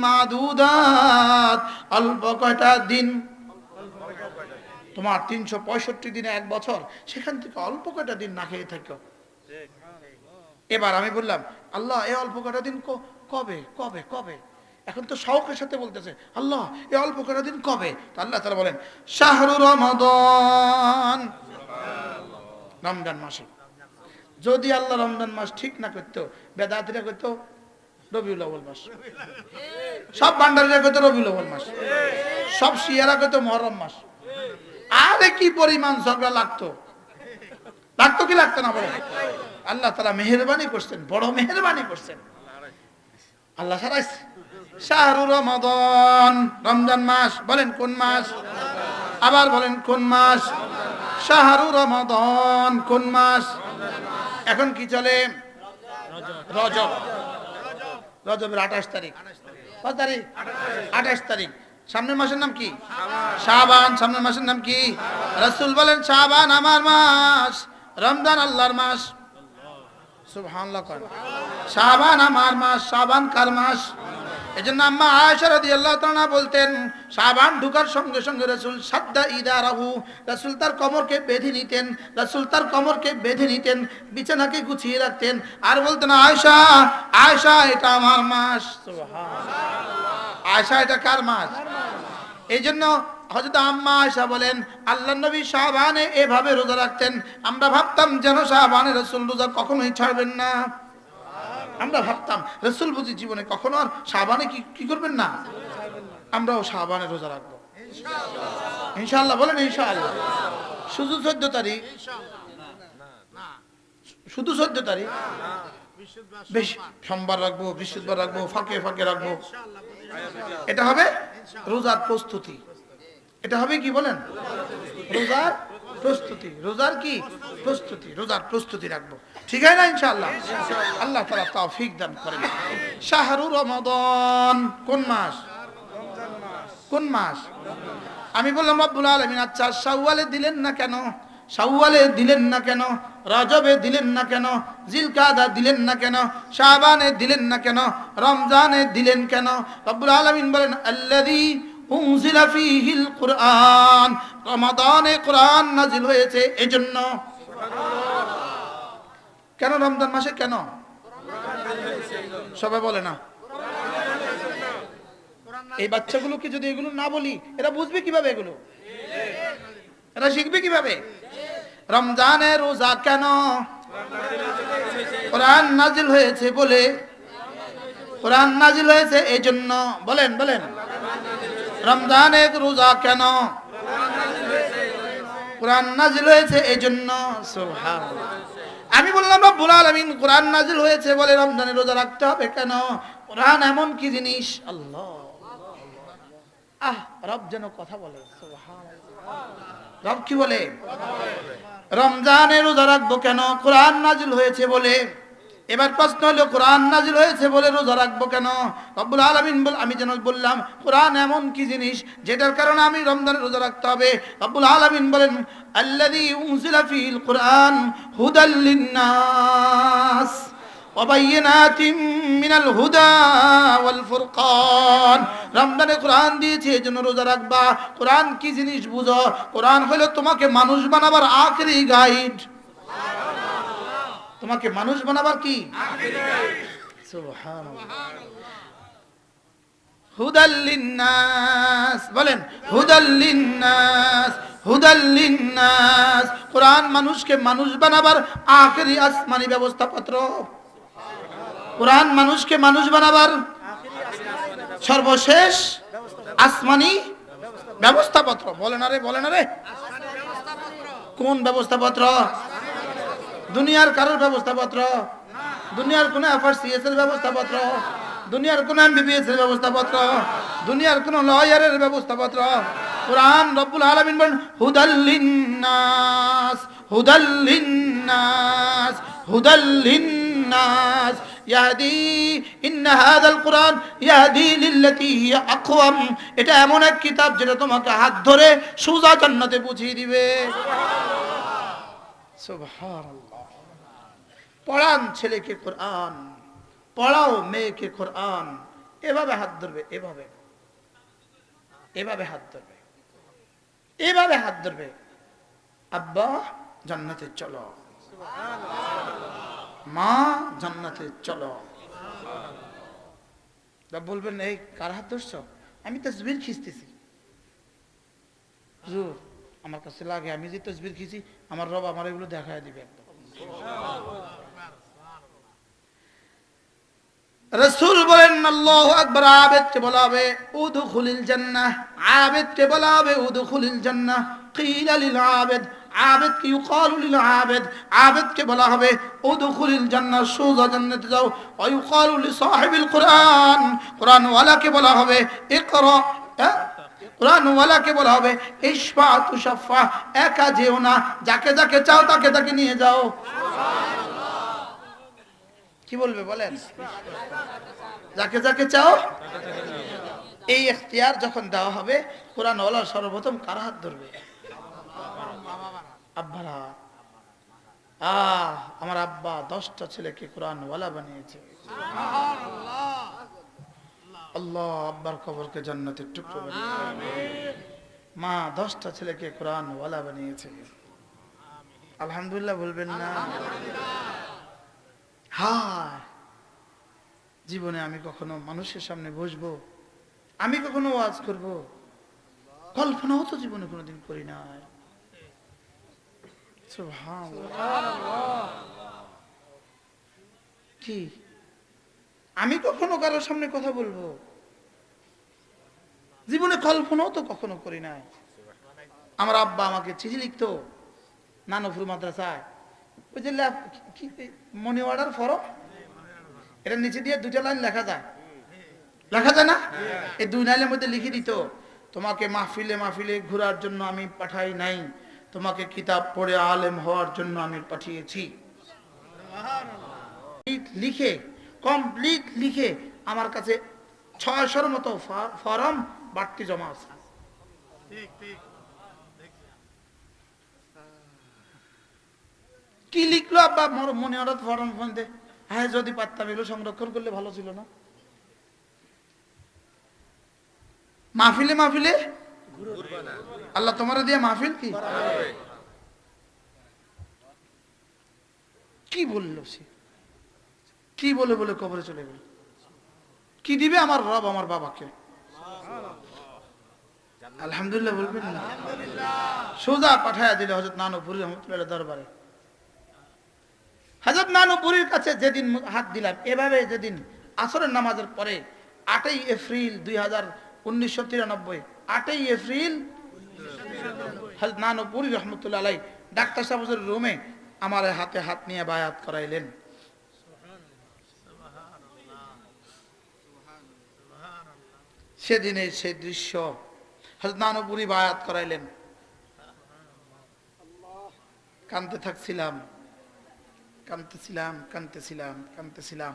মাদুদাত, অল্প কয়টা দিন। তোমার 365 দিনে 1 বছর, সেখান থেকে অল্প কয়টা দিন না খেয়ে থাকো। এবার আমি বললাম আল্লাহ এই অল্প কয়টা দিন কবে কবে কবে? এখন তো শৌকের সাথে বলতেছে আল্লাহ এই অল্প কয়টা দিন কবে? তো আল্লাহ তাআলা বলেন শাহরু রমাদান, রমজান মাসে। যদি আল্লাহ রমজান মাস ঠিক না করতো, বেদাতীরা করতো রবিউল আউয়াল মাস, সব ভান্ডারীরা করতো রবিউল আউয়াল মাস, সব শিয়ারা করতো মুহররম মাস। আরে কি পরিমাণ ঝগড়া লাগতো, লাগতো কি লাগতো না বলেন? আল্লাহ তাআলা মেহেরবানি করছেন, বড় মেহেরবানি করছেন। আল্লাহ সারাইছে শাহরু রমাদান, রমজান মাস। বলেন কোন মাস? আবার বলেন কোন মাস? শাহরু রমাদান। কোন মাস? এখন কি চলে? রজব। রজবের 28 তারিখ। কত তারিখ? 28 তারিখ। সামনের মাসের নাম কি? শাবান। সামনের মাসের নাম কি? রাসূল বলেন শাবান আমার মাস, রমজান আল্লাহর মাস। সুবহানাল্লাহ। শাবান আমার মাস। শাবান কার মাস? এজন্য আম্মা আয়েশা রাদিয়াল্লাহু তাআলা বলতেন শাবান ঢোকার সঙ্গে সঙ্গে রাসূল সাদ্দা ইদারাহু, রাসূল তার কোমরকে বেঁধে নিতেন, রাসূল তার কোমরকে বেঁধে নিতেন, বিছানাকে গুছিয়ে রাখতেন আর বলতেন আয়েশা আয়েশা এটা আমার মাস। সুবহানাল্লাহ। আয়েশা এটা কার মাস? এইজন্য হযরত আম্মা আয়েশা বলেন আল্লাহর নবী শাবানে এভাবে রোজা রাখতেন। আমরা ভাবতাম যেন শাবানে রাসূল রোজা কখনোই ছাড়বেন না। আমরা ভাবতাম রাসূল বুঝি জীবনে কখনো আর শাবানে কি করবেন না। আমরাও শাবানে রোজা রাখবো ইনশাআল্লাহ। বলেন ইনশাআল্লাহ। শুধু 14 তারিখ? শুধু 14 তারিখ? বেশ, সোমবার রাখবো, বৃহস্পতিবার রাখবো, ফাঁকে ফাঁকে রাখবো। এটা হবে রোজার প্রস্তুতি। এটা হবে কি বলেন? রোজার প্রস্তুতি। রোজার কি প্রস্তুতি? রোজার প্রস্তুতি রাখবো, ঠিক আছে না ইনশাআল্লাহ? আল্লাহ তাআলা তৌফিক দান করেন। শাহরু রমাদান কোন মাস? কোন মাস? আমি বললাম রব্বুল আলামিন আচ্ছা শাওয়ালে দিলেন না কেন? শাওয়ালে দিলেন না কেন? রজবে দিলেন না কেন? জিলকাদা দিলেন না কেন? শাবানে দিলেন না কেন? রমজানে দিলেন কেন? রব্বুল আলামিন বলেন আল্লাযী উনজিলা ফীহিল কুরআন, রমাদানে কোরআন নাজিল হয়েছে এজন্য। কেন রমজান মাসে কেন? সবাই বলে না। এই বাচ্চাগুলোকে যদি এগুলো না বলি এরা বুঝবে কিভাবে? এগুলো এরা শিখবে কিভাবে? রমজানে রোজা কেন? কোরআন নাজিল হয়েছে বলে। কোরআন নাজিল হয়েছে এই জন্য। বলেন বলেন, রমজানের রোজা কেন? কোরআন নাজিল হয়েছে এই জন্য। সুবহানাল্লাহ। আমি বললাম রব্বুল আলামিন কোরআন নাজিল হয়েছে বলে রমজানের রোজা রাখতে হবে কেন? কোরআন এমন কি জিনিস? আল্লাহ, রব যেন কথা বলে। সুবহানাল্লাহ। রব কি বলে? রমজানের রোজা রাখবো কেন? কোরআন নাজিল হয়েছে বলে। এবার প্রশ্ন হলো কোরআন নাজিল হয়েছে বলে রোজা রাখবো কেন? রব্বুল আলামিন আমি যেন বললাম কোরআন এমন কি জিনিস যেটার কারণে আমি রমজানের রোজা রাখতে হবে। রব্বুল আলামিন বলেন আল্লাযী উনজিলা ফীল কুরআন হুদাল লিন-নাস ওয়া বায়িনাতিম মিনাল হুদা ওয়াল ফুরকান। রমজানে কোরআন দিয়েছে এজন্য রোজা রাখবা। কোরআন কি জিনিস বুঝো? কোরআন হলো তোমাকে মানুষ বানাবার আখেরি গাইড। তোমাকে মানুষ বানাবার কি আখেরি গাইড। সুবহানাল্লাহ। হুদাল লিন-নাস, বলেন হুদাল লিন-নাস, হুদাল লিন-নাস। কোরআন মানুষকে মানুষ বানাবার আখেরি আসমানি ব্যবস্থাপত্র। কোরআন মানুষকে মানুষ বানাবার সর্বশেষ আসমানি ব্যবস্থাপত্র। বলেন আরে, বলেন আরে, কোন ব্যবস্থাপত্র? দুনিয়ার কারোর ব্যবস্থাপত্র? দুনিয়ার কোন এফআরসিএস এর ব্যবস্থাপত্র? দুনিয়ার কোন এমবিবিএস এর ব্যবস্থাপত্র? দুনিয়ার কোন লয়ারের ব্যবস্থাপত্র? কোরআন রব্বুল আলামিন বলেন হুদাল লিন-নাস, হুদাল লিন-নাস, হুদাল লিন-নাস ইয়াহদি ইন্না হাযাল কুরআন ইয়াহদি লিল্লাতী হিয়া আকওয়াম। এটা এমন এক কিতাব যেটা তোমাকে হাত ধরে সোজা জান্নাতে পৌঁছে দিবে। সুবহানাল্লাহ। পড়ান ছেলেকে কোরআন, পড়াও মেয়েকে কোরআন। এভাবে হাত ধরবে, এভাবে, এভাবে হাত ধরবে, এভাবে হাত ধরবে। আব্বা জান্নাতে চলো, মা জান্নাতে চলো। বলবেন এই কার হাত ধরছ? আমি তাসবির খিঁচতেছি। হুজুর আমার কাছে লাগে আমি যে তাসবির খিঁচি আমার রব আমার এগুলো দেখায় দিবে একদম। রাসূল বলেন আল্লাহু আকবার। আবেদকে বলা হবে উদখুলিল জান্নাহ, আবেদকে বলা হবে উদখুলিল জান্নাহ। কিলা লিল আবেদ, আবেদকে ইউকালু লিল আবেদ, আবেদকে বলা হবে উদখুলিল জান্নাহ, সোজা জান্নাতে যাও। ওয়া ইউকালু লি সাহিবিল কুরআন, কুরআন ওয়ালাকে বলা হবে ইকরা, কুরআন ওয়ালাকে বলা হবে ইশফা তুশাফা, একা যেও না, যাকে যাকে চাও তাকে তাকে নিয়ে যাও। কি বলবে বলেন? যাকে যাকে চাও। এই ইখতিয়ার যখন দেওয়া হবে কোরআন ওয়ালা সর্বপ্রথম কার হাত ধরবে? আব্বারা। আমার আব্বা 10টা ছেলেকে কোরআন ওয়ালা বানিয়েছে। আল্লাহ আব্বার কবরকে জান্নাতের টুকরো বানিয়েছে। আমিন। মা 10টা ছেলেকে কোরআন ওয়ালা বানিয়েছে। আলহামদুলিল্লাহ বলবেন না? হ্যাঁ, জীবনে আমি কখনো মানুষের সামনে বসবো, আমি কখনো ওয়াজ করব, কল্পনাও তো জীবনে কোনোদিন করি নাই। সুবহানাল্লাহ। কি আমি কখনো কারোর সামনে কথা বলবো, জীবনে কল্পনাও তো কখনো করি নাই। আমার আব্বা আমাকে চিঠি লিখতো নানপুর মাদ্রাসায়, ওই যে মনি অর্ডার ফরম, এটা নিচে দিয়ে 2টা লাইন লেখা যায়, লেখা যায় না? এই 2 লাইনের মধ্যে লিখে দিত তোমাকে মাহফিলে মাহফিলে ঘোরার জন্য আমি পাঠাই নাই, তোমাকে কিতাব পড়ে আলেম হওয়ার জন্য আমি পাঠিয়েছি। লিখে কমপ্লিট লিখে আমার কাছে 600-র মতো ফরম বাড়তি জমা আছে। কি লিখলো আব্বা মনে হঠাৎ ফরম ফোনতে? হ্যাঁ যদি পারতাম এগুলো সংরক্ষণ করলে ভালো ছিল না? মাহফিলে মাহফিলে আল্লাহ তোমার দিয়ে মাহফিল কি বললো সে? কি বলে বলে কবরে চলে গেল? কি দিবে আমার রব আমার বাবাকে? আলহামদুলিল্লাহ বলবেন না? সোজা পাঠায়া দিলে হযরত নানুপুরী রহমাতুল্লাহ দরবারে। হযরত নানুপুরীর কাছে যেদিন হাত দিলাম এভাবে, যেদিন আসরের নামাজের পরে 8ই এপ্রিল 1993, 8ই এপ্রিল হযরত নানুপুরি রহমতুল্লাহ আলাইহি ডাক্তার সাহেবের রুমে আমার হাতে হাত নিয়ে বায়াত করাইলেন। সেদিনে সেই দৃশ্য, হযরত নানুপুরি বায়াত করাইলেন, কাঁদতে থাকছিলাম, কাঁদতেছিলাম।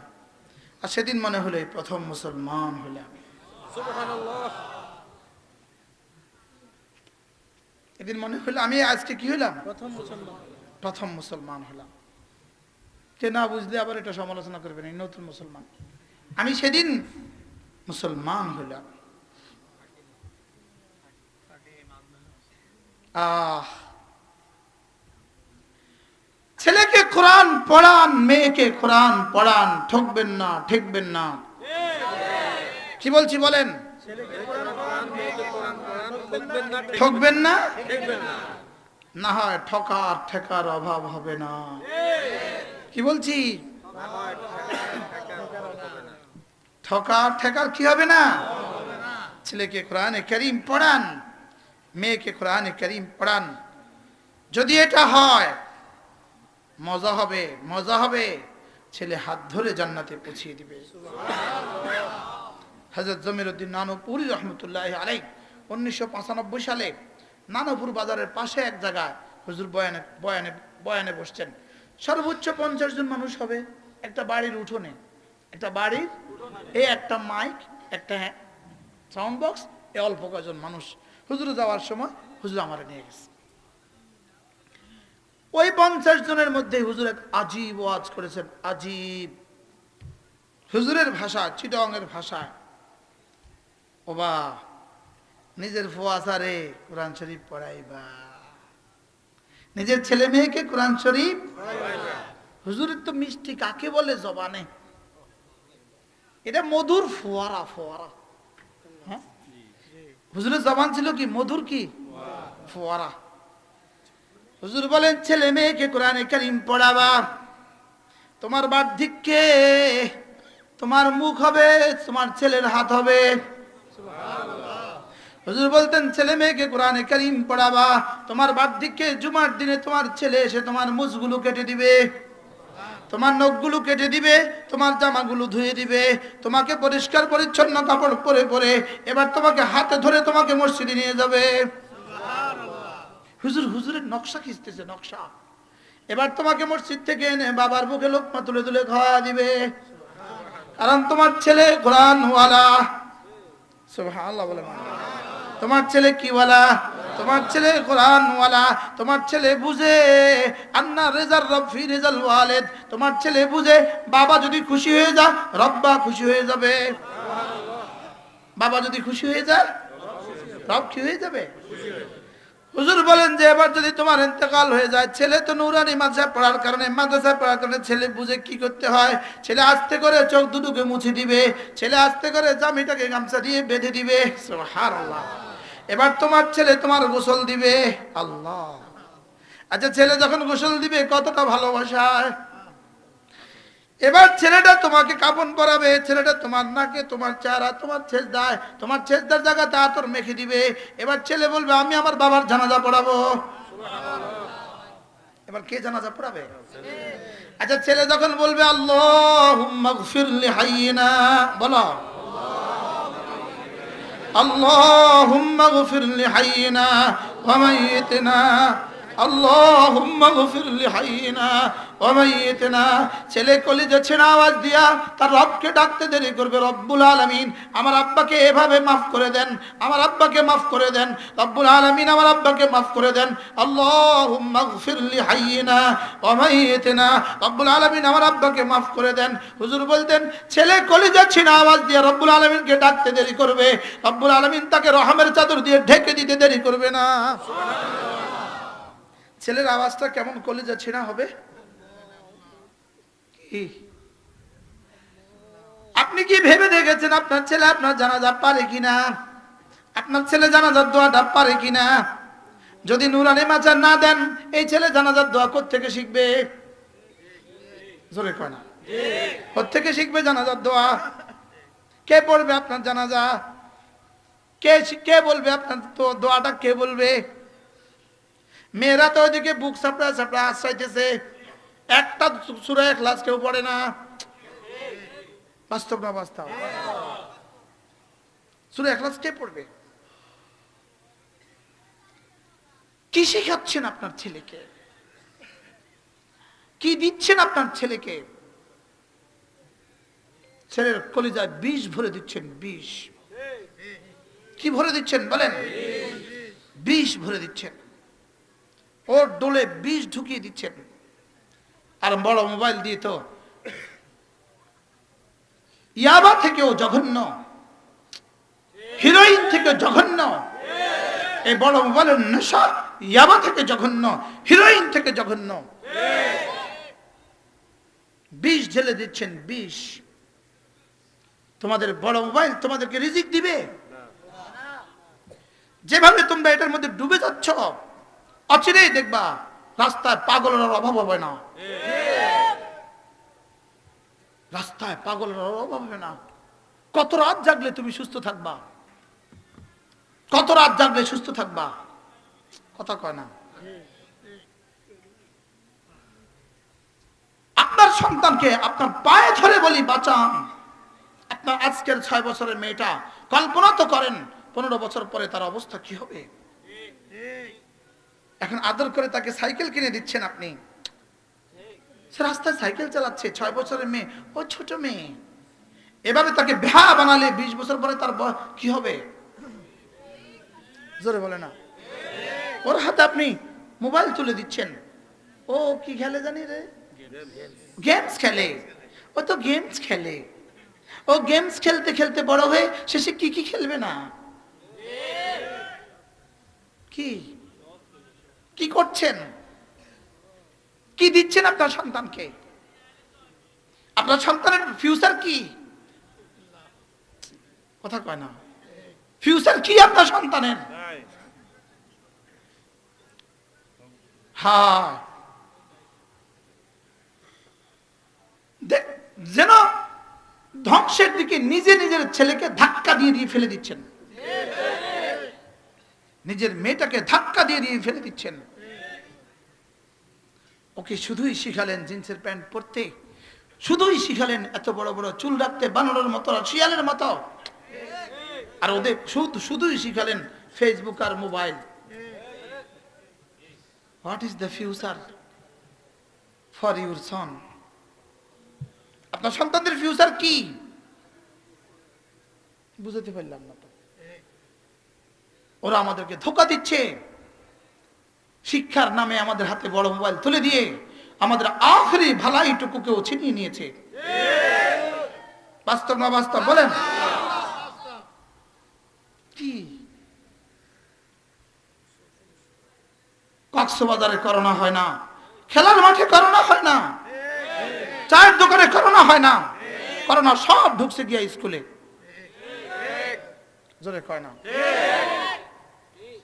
আর সেদিন মনে হলো এই প্রথম মুসলমান হলাম। এদিন মনে হলো আমি আজকে কি হলাম? প্রথম মুসলমান হলাম। কে না বুঝলে আবার এটা সমালোচনা করবেন, এই নতুন মুসলমান। আমি সেদিন মুসলমান হলাম। ছেলেকে কোরআন পড়ান, মেয়েকে কোরআন পড়ান, ঠকবেন না, ঠেকবেন না। কি বলছি বলেন? ঠকবেন না, না হয় ঠকার ঠেকার অভাব হবে না। কি বলছি? ঠকার ঠেকার কি হবে না? ছেলেকে কোরআনে কারীম পড়ান, মেয়েকে কোরআনে কারীম পড়ান। যদি এটা হয় মজা হবে। ছেলে হাত ধরে জান্নাতে পৌঁছিয়ে দিবে। হযরত জমিরউদ্দিন নানুপুরি রহমতুল্লাহ আলাইহি 1995 সালে নানুপুর বাজারের পাশে এক জায়গায় হুজুর বয়ানে বসছেন। সর্বোচ্চ 50 জন মানুষ হবে একটা বাড়ির উঠোনে। এই একটা মাইক, একটা সাউন্ড বক্স, এই অল্প কয়েকজন মানুষ। হুজুর যাওয়ার সময় হুজুর আমারে নিয়ে গেছে। ওই 50 জনের মধ্যে হুজুর এক আজীব ওয়াজ করেছেন, আজীব। হুজুরের ভাষা চিটংয়ের ভাষা। ওবা নিজের ফুয়াসারে কোরআন শরীফ পড়াইবা, নিজের ছেলে মেয়েকে কোরআন শরীফ। হুজুরের তো মিষ্টি কাকে বলে জবানে, এটা মধুর ফোয়ারা। হ্যাঁ, হুজুরের জবান ছিল কি মধুর, কি ফোয়ারা। হুজুর বলেন ছেলে মেয়েকে কোরআনে কারীম পড়াবা, তোমার বার্ধক্যে তোমার মুখ হবে, তোমার ছেলের হাত হবে। হুজুর বলতেন ছেলে মেয়েকে কোরআনে কারীম পড়াবা, তোমার বার্ধক্যে জুমার দিনে তোমার ছেলে এসে তোমার মুছগুলো কেটে দিবে, তোমার নখগুলো কেটে দিবে, তোমার জামাগুলো ধুয়ে দিবে, তোমাকে পরিষ্কার পরিচ্ছন্ন কাপড় পরে এবার তোমাকে হাতে ধরে তোমাকে মসজিদে নিয়ে যাবে। হুজুরের নকশা খিঁচতেছে, নকশা। এবার তোমাকে মসজিদ থেকে এনে বাবার বুকে লোকমা তুলে তুলে খাওয়া দিবে, কারণ তোমার ছেলে কোরআনওয়ালা। সুবহানাল্লাহ বলে, তোমার ছেলে কি ওয়ালা? তোমার ছেলে কোরআনওয়ালা। তোমার ছেলে বুঝে আন্না রিজার রব ফি রিজাল ওয়ালিদ। তোমার ছেলে বুঝে বাবা যদি খুশি হয়ে যায় রব্বা খুশি হয়ে যাবে। বাবা যদি খুশি হয়ে যায় রব কি হয়ে যাবে? হুজুর বলেন যে এবার যদি তোমার ইন্তেকাল হয়ে যায়, ছেলে তো নুরানি মাদ্রাসায় পড়ার কারণে ছেলে বুঝে কি করতে হয়। ছেলে আস্তে করে চোখ দুটোকে মুছে দিবে, ছেলে আস্তে করে জামিটাকে গামছা দিয়ে বেঁধে দিবে। সুবহানাল্লাহ। এবার তোমার ছেলে তোমার গোসল দিবে। আল্লাহ। আচ্ছা, ছেলে যখন গোসল দিবে কতটা ভালোবাসায়। এবার ছেলেটা তোমাকে কাফন পরাবে, ছেলেটা তোমার নাকে, তোমার চেহারা, তোমার ছেজদার জায়গাতে আতর মেখে দিবে। এবার ছেলে বলবে আমি আমার বাবার জানাজা পড়াবো। এবার কে জানাজা পড়াবে? আচ্ছা, ছেলে যখন বলবে আল্লাহুম্মা গফির লি হাইয়িনা, বলো আল্লাহুম্মা গফির লি হাইয়িনা ওয়া মাইয়িতিনা, আল্লাহুম্মা গফির লি হাইয়িনা ওয়া মাইয়িতিনা। ছেলে কলিজা ছেড়া আওয়াজ দিয়া তার রবকে ডাকতে দেরি করবে, রব্বুল আলামিন আমার আব্বাকে এভাবে মাফ করে দেন, আমার আব্বাকে মাফ করে দেন, রব্বুল আলামিন আমার আব্বাকে মাফ করে দেন। আল্লাহুম্মা গফির লি হাইয়িনা ওয়া মাইয়িতিনা, রব্বুল আলামিন আমার আব্বাকে মাফ করে দেন। হুজুর বলতেন ছেলে কলিজা ছেড়া আওয়াজ দিয়া রব্বুল আলামিনকে ডাকতে দেরি করবে, রব্বুল আলামিন তাকে রহমের চাদর দিয়ে ঢেকে দিতে দেরি করবে না। ছেলের আওয়াজটা কেমন কলিজা ছেঁড়া হবে? আপনি কি ভেবে দেখেছেন আপনার ছেলে আপনার জানাজা পারে কিনা? আপনার ছেলে জানাজার দোয়াটা পারে কিনা? যদি নুরানি মাজার না দেন এই ছেলে জানাজার দোয়া কোত্থেকে শিখবে? জোরে কয় না। ওর থেকে শিখবে জানাজার দোয়া। কে পড়বে আপনার জানাজা? কে বলবে আপনার তো দোয়াটা? কে বলবে? মেয়েরা তো ওইদিকে বুক সাপড়া সাপড়া আশ্রাইতেছে, একটা সূরা ইখলাস কেউ পড়ে না। বাস্তব না বাস্তব? সূরা ইখলাস কে পড়বে? কি শিখাচ্ছেন আপনার ছেলেকে? কি দিচ্ছেন আপনার ছেলেকে? ছেলের কলিজায় বিষ ভরে দিচ্ছেন। বিষ কি ভরে দিচ্ছেন বলেন? বিষ ভরে দিচ্ছেন। ওর ডোলে বিষ ঢুকিয়ে দিচ্ছেন। আর বড় মোবাইল দিয়ে তো ইয়াবা থেকেও জঘন্য, হিরোইন থেকে জঘন্য। এই বড় মোবাইলের নেশা ইয়াবা থেকে জঘন্য, হিরোইন থেকে জঘন্য। বিষ ঢেলে দিচ্ছেন, বিষ। তোমাদের বড় মোবাইল তোমাদেরকে রিজিক দিবে? যেভাবে তোমরা এটার মধ্যে ডুবে যাচ্ছ, অচিরেই দেখবা রাস্তায় পাগলের অভাব হবে না। রাস্তায় পাগলের অভাব হবে না। কত রাত জাগলে তুমি সুস্থ থাকবা? কত রাত জাগলে সুস্থ থাকবা? কথা কয় না। আপনার সন্তানকে আপনার পায়ে ধরে বলি বাঁচান। আপনার আজকের 6 বছরের মেয়েটা, কল্পনা তো করেন 15 বছর পরে তার অবস্থা কি হবে। এখন আদর করে তাকে সাইকেল কিনে দিচ্ছেন আপনি, সে রাস্তায় সাইকেল চালাচ্ছে। 6 বছরের মেয়ে, ও ছোট মেয়ে। এভাবে তাকে ভ্যা বানালে 20 বছর পরে তার কি হবে? জোরে বলে না। ওর হাতে আপনি মোবাইল তুলে দিচ্ছেন। ও কি খেলে জানি রে? গেমস খেলে। ও তো গেমস খেলে। ও গেমস খেলতে খেলতে বড় হয়ে শেষে কি কি খেলবে না? কি কি করছেন? কি দিচ্ছেন আপনার সন্তানকে? আপনার সন্তানের ফিউচার কি? কথা কয় না। ফিউচার কি আপনার সন্তানের? হ্যাঁ, যেন ধ্বংসের দিকে নিজে নিজের ছেলেকে ধাক্কা দিয়ে দিয়ে ফেলে দিচ্ছেন। নিজের মেয়েটাকে ধাক্কা দিয়ে দিয়ে ফেলে দিচ্ছেন। ওকে শুধুই শিখালেন জিন্সের প্যান্ট পরতে, শুধুই শিখালেন এত বড় বড় চুল রাখতে, বানরের মতো, শিয়ালের মতো। আর ওদের শুধুই শিখালেন ফেসবুক আর mobile. What is the future for your son? আপনার সন্তানদের ফিউচার কি? বুঝতে পারলাম না তো। ওরা আমাদেরকে ধোঁকা দিচ্ছে। শিক্ষার নামে আমাদের হাতে বড় মোবাইল তুলে দিয়ে আমাদের আখেরি ভালাইটুকুকেও ছিনিয়ে নিয়েছে। বাস্তব না বাস্তব বলেন? কি কক্সবাজারে করোনা হয় না, খেলার মাঠে করোনা হয় না, চায়ের দোকানে করোনা হয় না, করোনা সব ঢুকছে গিয়া স্কুলে। জোরে কয় না।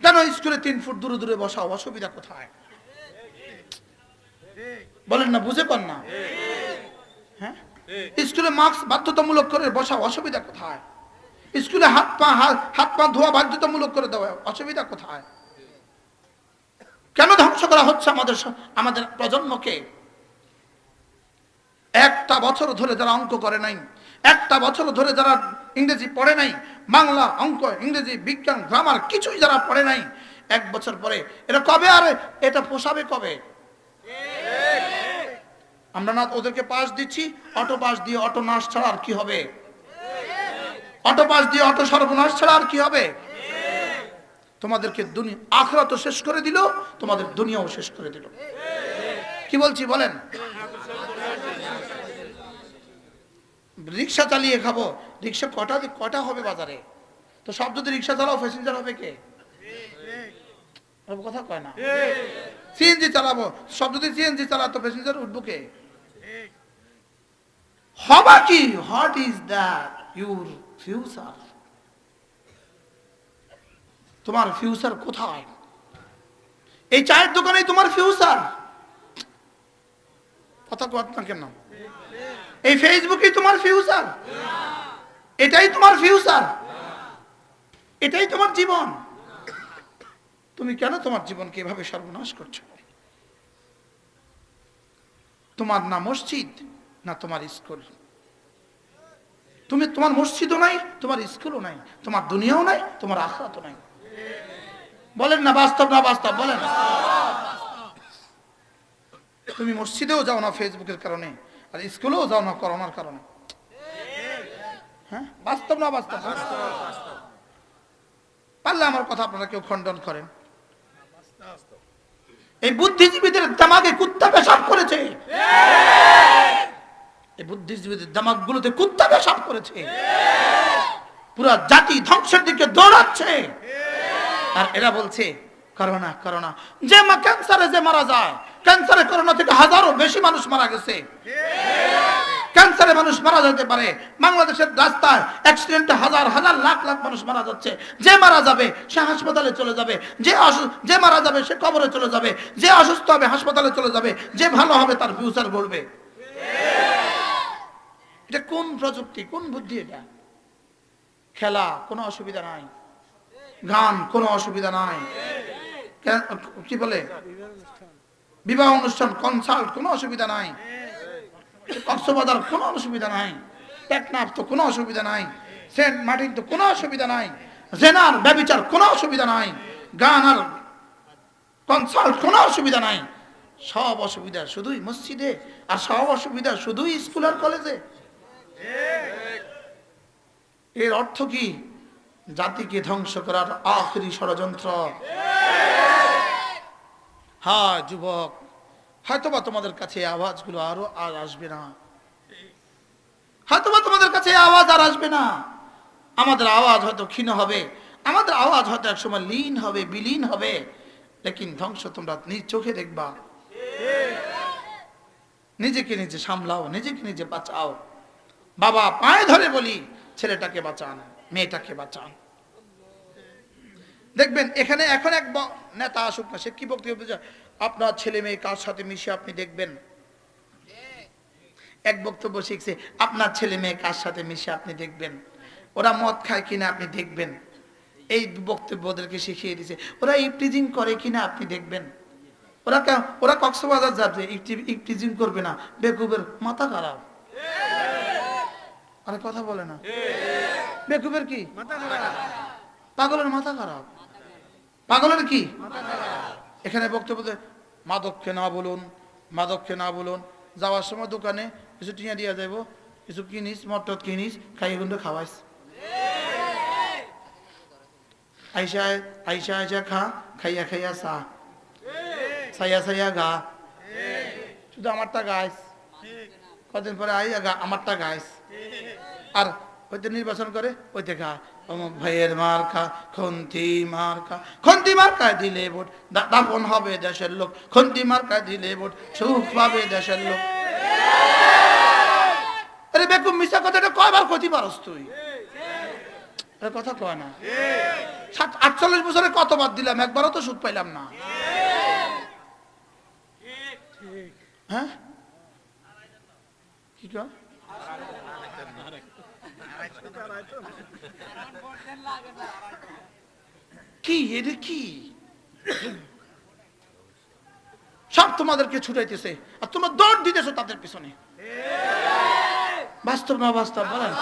কেন স্কুলে 3 ফুট দূরে দূরে বসা? অসুবিধা কোথায়? বলেন না, বুঝে পান না? হ্যাঁ, স্কুলে মাস্ক বাধ্যতামূলক করে বসা, অসুবিধা কোথায়? স্কুলে হাত পা ধোয়া বাধ্যতামূলক করে দেওয়া, অসুবিধা কোথায়? কেন ধ্বংস করা হচ্ছে আমাদের প্রজন্মকে? একটা বছর ধরে যারা অঙ্ক করে নাই, একটা বছর ধরে যারা ইংরেজি পড়ে নাই, বাংলা, অঙ্ক, ইংরেজি, বিজ্ঞান, গ্রামার কিছুই যারা পড়ে নাই, 1 বছর পরে এটা কবে আর এটা পোষাবে কবে? আমরা না ওদেরকে পাস দিচ্ছি, অটো পাস দিয়ে অটো নাশ ছাড়া আর কি হবে? অটো পাস দিয়ে অটো সর্বনাশ ছাড়া আর কি হবে? তোমাদেরকে আখিরাতও শেষ করে দিল, তোমাদের দুনিয়াও শেষ করে দিল। কি বলছি বলেন? রিক্সা চালিয়ে খাবো, রিক্সা কটা হবে বাজারে? তো সব যদি রিক্সা চালাও, প্যাসেঞ্জার হবে কে? কথা কয় না। সিএনজি চালাবো, সব যদি সিএনজি চালাতো প্যাসেঞ্জার উঠবো কে? হবা কি? What is that your future? তোমার ফিউচার কোথায়? এই চায়ের দোকানে তোমার ফিউচার? কথা কয় না কেন? এই ফেসবুকই তোমার ফিউচার? এটাই তোমার ফিউচার? এটাই তোমার জীবন? তুমি কেন তোমার জীবনকে এভাবে সর্বনাশ করছো? তোমার না মসজিদ না তোমার স্কুল। তোমার মসজিদও নাই, তোমার স্কুলও নাই, তোমার দুনিয়াও নাই, তোমার আখিরাতও নাই। বলেন না বাস্তব না বাস্তব? বলেন। তুমি মসজিদেও যাও না ফেসবুকের কারণে, আর স্কুলেও যাও না করোনার কারণে। হ্যাঁ, বাস্তব না বাস্তব? পারলে আমার কথা আপনারা কেউ খণ্ডন করেন। এই বুদ্ধিজীবীদের দামাগে কুত্তা পেশাব করেছে। এই বুদ্ধিজীবীদের দামাগগুলোতে কুত্তা পেশাব করেছে। পুরা জাতি ধ্বংসের দিকে দৌড়াচ্ছে। আর এরা বলছে করোনা করোনা। যে ক্যান্সারে যে মারা যায়, ক্যান্সারে করোনা থেকে হাজারো বেশি মানুষ মারা গেছে। ক্যান্সারে মানুষ মারা যেতে পারে। বাংলাদেশের রাস্তায় অ্যাক্সিডেন্টে হাজার হাজার লাখ লাখ মানুষ মারা যাচ্ছে। যে মারা যাবে সে হাসপাতালে চলে যাবে, যে মারা যাবে সে কবরে চলে যাবে, যে অসুস্থ হবে হাসপাতালে চলে যাবে, যে ভালো হবে তার ফিউচার গড়বে। এটা কোন প্রযুক্তি, কোন বুদ্ধি? এটা খেলা কোনো অসুবিধা নাই, গান কোনো অসুবিধা নাই, কি বলে বিবাহ অনুষ্ঠান কনসার্ট কোনো অসুবিধা নাই, কক্সবাজার কোনো অসুবিধা নাই, টেকনাফ তো কোনো অসুবিধা নাই, সেন্ট মার্টিন তো কোনো অসুবিধা নাই, জেনার ব্যভিচার কোনো অসুবিধা নাই, গান আর কনসার্ট কোনো অসুবিধা নাই। সব অসুবিধা শুধুই মসজিদে, আর সব অসুবিধা শুধুই স্কুল আর কলেজে। এর অর্থ কি? জাতিকে ধ্বংস করার আখেরি ষড়যন্ত্র। হ্যাঁ যুবক, হয়তোবা তোমাদের কাছে আওয়াজগুলো আরো আর আসবে না, হয়তোবা তোমাদের কাছে আওয়াজ আর আসবে না। আমাদের আওয়াজ হয়তো ক্ষীণ হবে, আমাদের আওয়াজ হয়তো একসময় লীন হবে, বিলীন হবে, লেকিন ধ্বংস তোমরা নিজ চোখে দেখবা। নিজেকে নিজে সামলাও, নিজেকে নিজে বাঁচাও। বাবা পায়ে ধরে বলি, ছেলেটাকে বাঁচান, মেয়েটাকে বাঁচান। দেখবেন এখানে এখন এক নেতা আসুক না, সে কি বক্তব্য, আপনার ছেলে মেয়ে কার সাথে মিশে আপনি দেখবেন। এক বক্তব্য শিখছে, আপনার ছেলে মেয়ে কার সাথে মিশে আপনি দেখবেন, ওরা মদ খায় কিনা আপনি দেখবেন। এই বক্তব্য ওদেরকে শিখিয়ে দিছে। ওরা ইফটিজিং করে কিনা আপনি দেখবেন। ওরা কক্সবাজার যাবে, ইফটিজিং করবে না, বেকুবের মাথা খারাপ। আরে কথা বলে না, বেকুবের কি পাগলের মাথা খারাপ। পাগলের কি? এখানে বক্তব্য মাদককে না বলুন, মাদককে না বলুন। যাওয়ার সময় দোকানে কিছু টিয়া দিয়া যাইব, কিছু কিনিস, মটর কিনিস, খাইয়ে কিন্তু খাওয়াইস। আইসা আইসা আইসা খা, খাইয়া খাইয়া চা, ছাইয়া ছাইয়া গা, শুধু আমারটা গাইস। কদিন পরে আমারটা গাইস। আর হইতে নির্বাচন করে ওইতে খা, ভাইয়ের মার খা, খন্তি মার খা, খন্তি মার খায় দিলে ভোট দাপন হবে দেশের লোক, খন্তি মার খায় দিলে ভোট সুখ পাবে দেশের লোক। আরে বেকুব মিশা কথাটা কয়বার ক্ষতি পারস তুই? কথা কয় না। 48 বছরে কতবার দিলাম, একবারও তো সুখ পাইলাম না। হ্যাঁ কি কয়? কি এটা কি সব তোমাদেরকে ছুটাইতেছে, আর তোমরা দৌড় দিতেছো তাদের পিছনে। বাস্তব না বাস্তব? বলেন।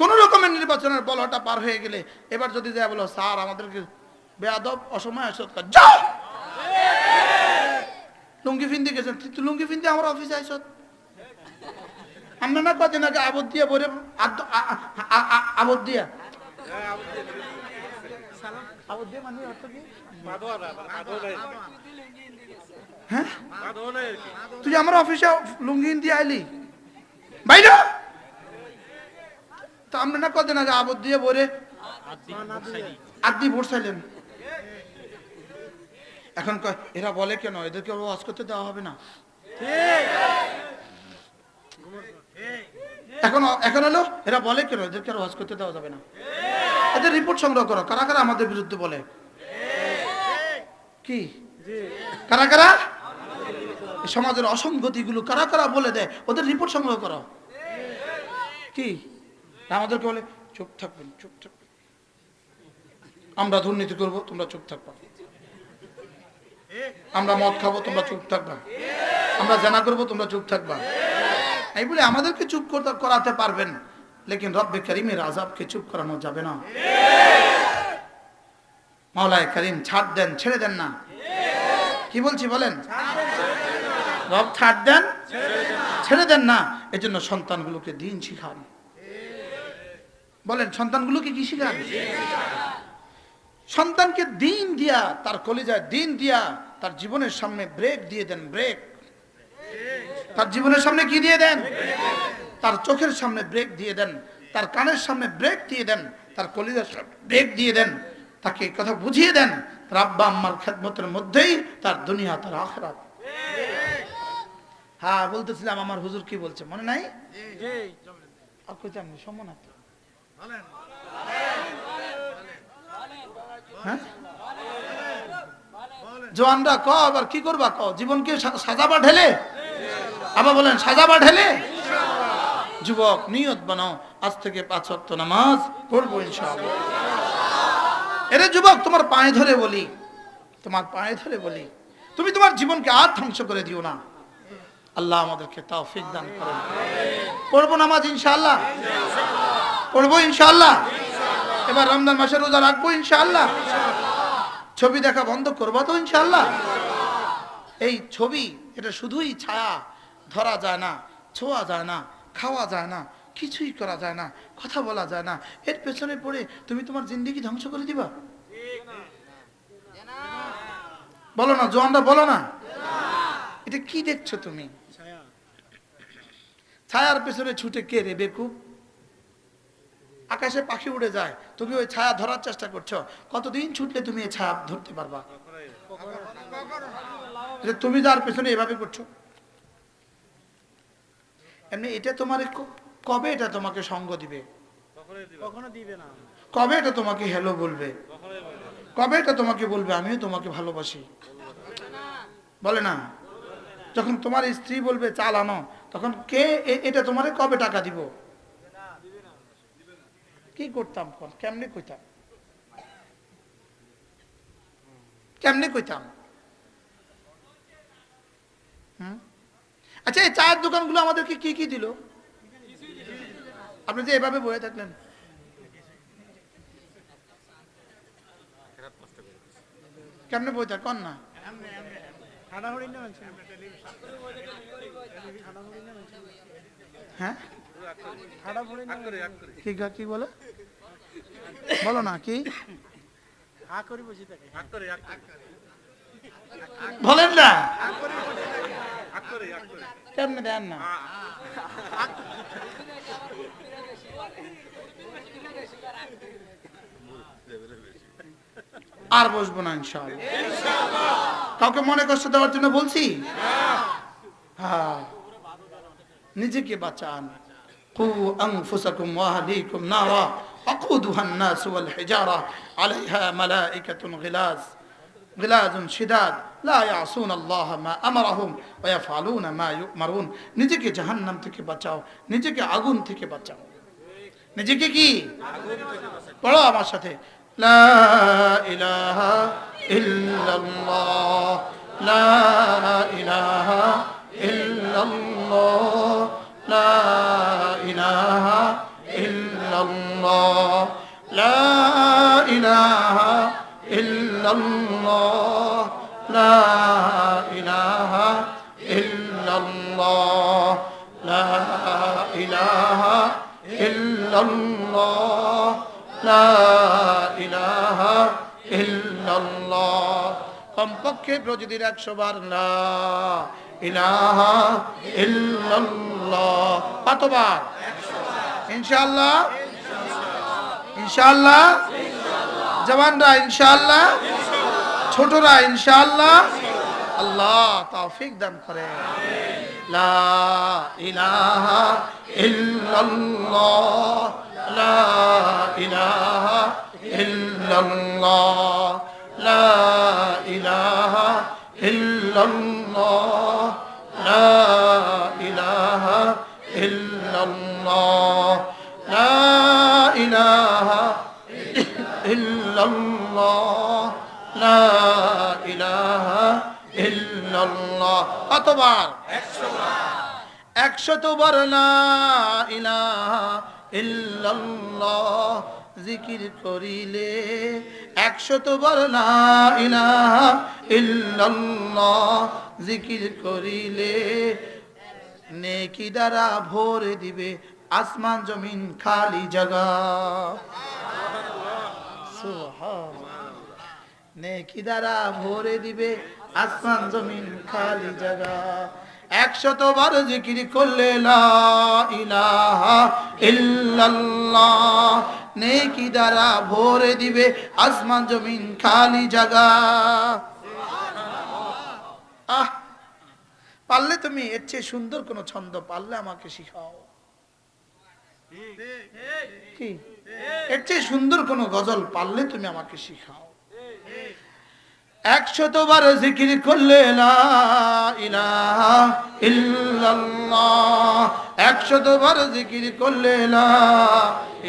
কোন রকমের নির্বাচনের বলটা পার হয়ে গেলে এবার যদি যায় বলো, স্যার আমাদেরকে বেয়াদব অসময় আসত, যাও লুঙ্গি ফিন্দি গেছেন, তুই লুঙ্গি ফিন্দি আমার অফিসে আইসত। আমরা না কদিন আগে আবদ দিয়া বলে আবদ দিয়া মানে অর্থ কি? হ্যাঁ, তুই আমার অফিসে লুঙ্গি দিয়ে আইলি বাইরে, তো আমরা না কদিন আগে আবদ দিয়ে বলে আদি ভোট চাইলেন। এখন এরা বলে কেন এদেরকে ওয়াজ করতে দেওয়া হবে না? এখন হলো এরা বলে কেন এদেরকে আর ওয়াজ করতে দেওয়া যাবে না? এদের রিপোর্ট সংগ্রহ করো, কারা কারা আমাদের বিরুদ্ধে বলে। কি কারা কারা? এই সমাজের অসঙ্গতিগুলো কারা কারা বলে দেয়, ওদের রিপোর্ট সংগ্রহ করো। কি আমাদেরকে বলে চুপ থাকবেন, চুপ থাকবেন, আমরা দুর্নীতি করব, তোমরা চুপ থাকবা, আমরা মদ খাবো, তোমরা চুপ থাকবা, আমরা জানা করবো, তোমরা চুপ থাকবা। এই বলে আমাদেরকে চুপ করাতে পারবেন, লেকিন রব্বে করিমের আযাবকে চুপ করানো যাবে না। মাওলায়ে করিম ছাড় দেন, ছেড়ে দেন না। কি বলছি বলেন? রব ছাড় দেন, ছেড়ে দেন না। এজন্য সন্তানগুলোকে দিন শিখান। বলেন সন্তানগুলোকে কি শিখান? সন্তানকে দিন দিয়া, তার কলিজায় দিন দিয়া, তার জীবনের সামনে ব্রেক দিয়ে দেন। ব্রেক তার জীবনের সামনে কি দিয়ে দেন? তার চোখের সামনে ব্রেক দিয়ে দেন, তার কানের সামনে ব্রেক দিয়ে দেন, তার কলিজার সামনে ব্রেক দিয়ে দেন। তাকে কথা বুঝিয়ে দেন তার আব্বা আম্মার খেদমতের মধ্যেই তার দুনিয়া, তার আখিরাত। হ্যাঁ বলতেছিলাম আমার হুজুর কি বলছে মনে নাই? আর কইতাম না সম্মান আছে। হ্যাঁ জওয়ানরা ক আবার কি করবা ক? জীবনকে সাজাবা ঢেলে? আবার বলেন সাজাবা ঢেলে? যুবক নিয়ত বানাও, আজ থেকে 5 ওয়াক্ত নামাজ পড়বো ইনশাআল্লাহ। এরে যুবক তোমার পায়ে ধরে বলি, তোমার পায়ে ধরে বলি, তুমি তোমার জীবনকে আর ধ্বংস করে দিও না। আল্লাহ আমাদেরকে তৌফিক দান করেন। পড়বো নামাজ ইনশাআল্লাহ, পড়বো ইনশাআল্লাহ। এবার রমজান মাসে রোজা রাখবো ইনশাআল্লাহ। ছবি দেখা বন্ধ করবো তো ইনশাআল্লাহ। এই ছবি এটা শুধুই ছায়া, ধরা যায় না, ছোঁয়া যায় না, খাওয়া যায় না, কিছুই করা যায় না, কথা বলা যায় না। এর পেছনে পড়ে তুমি তোমার জিন্দেগি ধ্বংস করে দিবা? বলো না জওয়ানরা, বলো না। এটা কি দেখছো তুমি? ছায়ার পেছনে ছুটে কে রে বেকুব? আকাশে পাখি উড়ে যায়, তুমি ওই ছায়া ধরার চেষ্টা করছো। কতদিন ছুটলে তুমি এই ছায়া ধরতে পারবা? তুমি যার পেছনে এভাবে করছো, এমনি এটা তোমার কবে এটা তোমাকে সঙ্গ দিবে? কখনো দিবে না। কবে এটা তোমাকে হ্যালো বলবে? কবে এটা তোমাকে বলবে আমিও তোমাকে ভালোবাসি? বলে না। যখন তোমার স্ত্রী বলবে চাল আনো, তখন কে এটা তোমারে কবে টাকা দিব? কি করতাম? কেমনে কইতাম? কেমনে কইতাম? আচ্ছা এই চায়ের দোকানগুলো আমাদেরকে কি কি দিল? আপনি যে এভাবে বয়ে থাকলেন, কেমনে বই থাক কন না? হ্যাঁ কি বলে? বলো না কি বলেন না? কেমনে দেন না? আর বসবো না ইনশাআল্লাহ। কাউকে মনে কষ্ট দেওয়ার জন্য বলছি? হ্যাঁ, নিজেকে বাঁচান। কু আনফুসাকুম ওয়া আহলিকুম নারা ওয়াকুদুহা আন-নাস ওয়াল হিজারা আলাইহা মালাইকাতুন গিলাজুন শিদাদ লা ইয়াসুনাল্লাহা মা আমারাহুম ওয়া ইয়াফআলুনা মা ইউমারুন। নিজেকে জাহান্নাম থেকে বাঁচাও, নিজেকে আগুন থেকে বাঁচাও। নিজেকে কি পড়ো আমার সাথে, লা ইলাহা ইল্লাল্লাহ, লা ইলাহা ইল্লাল্লাহ, লা ইলাহা ইল্লাল্লাহ, লা ইলাহা ইল্লাল্লাহ, লা ইলাহা ইল্লাল্লাহ, লা ইলাহা ইল্লাল্লাহ, লা ইলাহা ইল্লাল্লাহ। কমপক্ষে প্রতিদিন 100 বার লা ইলাহা ইল্লাল্লাহ। কতবার? ইনশাআল্লাহ, ইনশাআল্লাহ। জওয়ানরা ইনশাআল্লাহ, ছোটরা ইনশাআল্লাহ। আল্লাহ তৌফিক দান করে। লা ইলাহা ইল্লাল্লাহ, লা ইলাহা ইল্লাল্লাহ, লা ইলাহা ইল্লাল্লাহ, বার 100 বার লা ইলাহা ইল্লাল্লাহ জিকির করিলে 100 বার লা ইলাহা ইল্লাল্লাহ জিকির করিলে নেকি দ্বারা ভরে দিবে আসমান জমিন খালি জায়গা সুবহানাল্লাহ নেকি দ্বারা ভরে দিবে আসমান জমিন খালি জায়গা 100 বার জিকির করলে লা ইলাহা ইল্লাল্লাহ নেকি দ্বারা ভরে দিবে আসমান জমিন খালি জায়গা আহ পারলে তুমি এর চেয়ে সুন্দর কোন ছন্দ পারলে আমাকে শিখাও কি এর চেয়ে সুন্দর কোন গজল পারলে তুমি আমাকে শিখাও 100 বার জিকির করলে লা ইলাহা ইল্লাল্লাহ 100 বার জিকির করলে লা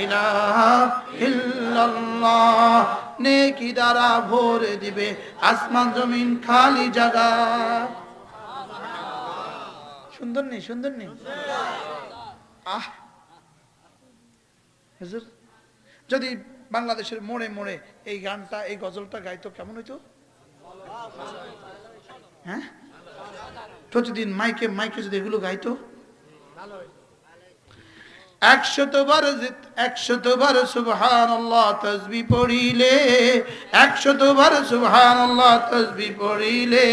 ইলাহা ইল্লাল্লাহ নেকি দ্বারা ভরে দিবে আসমান জমিন খালি জায়গা সুন্দর নেই সুন্দর নেই আহ হুজুর যদি বাংলাদেশের মোড়ে মোড়ে এই গানটা এই গজলটা গাইতো কেমন হইতো হ্যাঁ প্রতিদিন মাইকে মাইকে যদি এগুলো গাইতো 100 বার সুবহানাল্লাহ তাসবিহ পড়িলে 100 বার সুবহানাল্লাহ তাসবিহ পড়িলে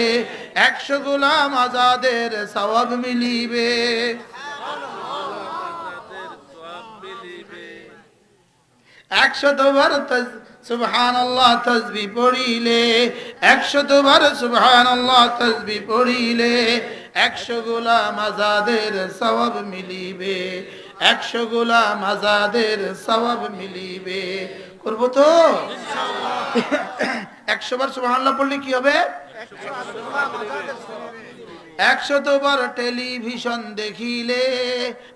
100 গোলাম আজাদের সওয়াব মিলিবে 100 বার সুবহানাল্লাহ তাসবিহ পড়িলে 100 বার সুবহানাল্লাহ তাসবিহ পড়িলে 100 গোলাম আজাদের সওয়াব মিলিবে 100 গোলাম আজাদের সওয়াব মিলিবে করব তো ইনশাআল্লাহ 100 বার সুবহানাল্লাহ পড়লে কি হবে 100 বার টেলিভিশন দেখিলে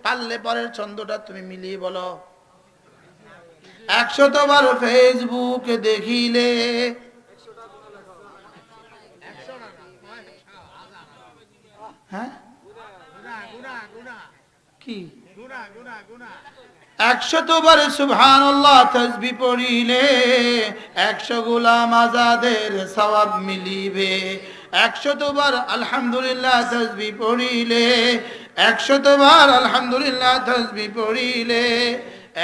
পারলে পরের ছন্দটা তুমি মিলিয়ে বলো 100 বার ফেসবুক দেখিলে হ্যাঁ কি 100 বার সুবহানাল্লাহ তাসবিহ পড়িলে 100 গোলাম আজাদের সওয়াব মিলিবে 100 বার আলহামদুলিল্লাহ তাসবিহ পড়িলে 100 বার আলহামদুলিল্লাহ তাসবিহ পড়িলে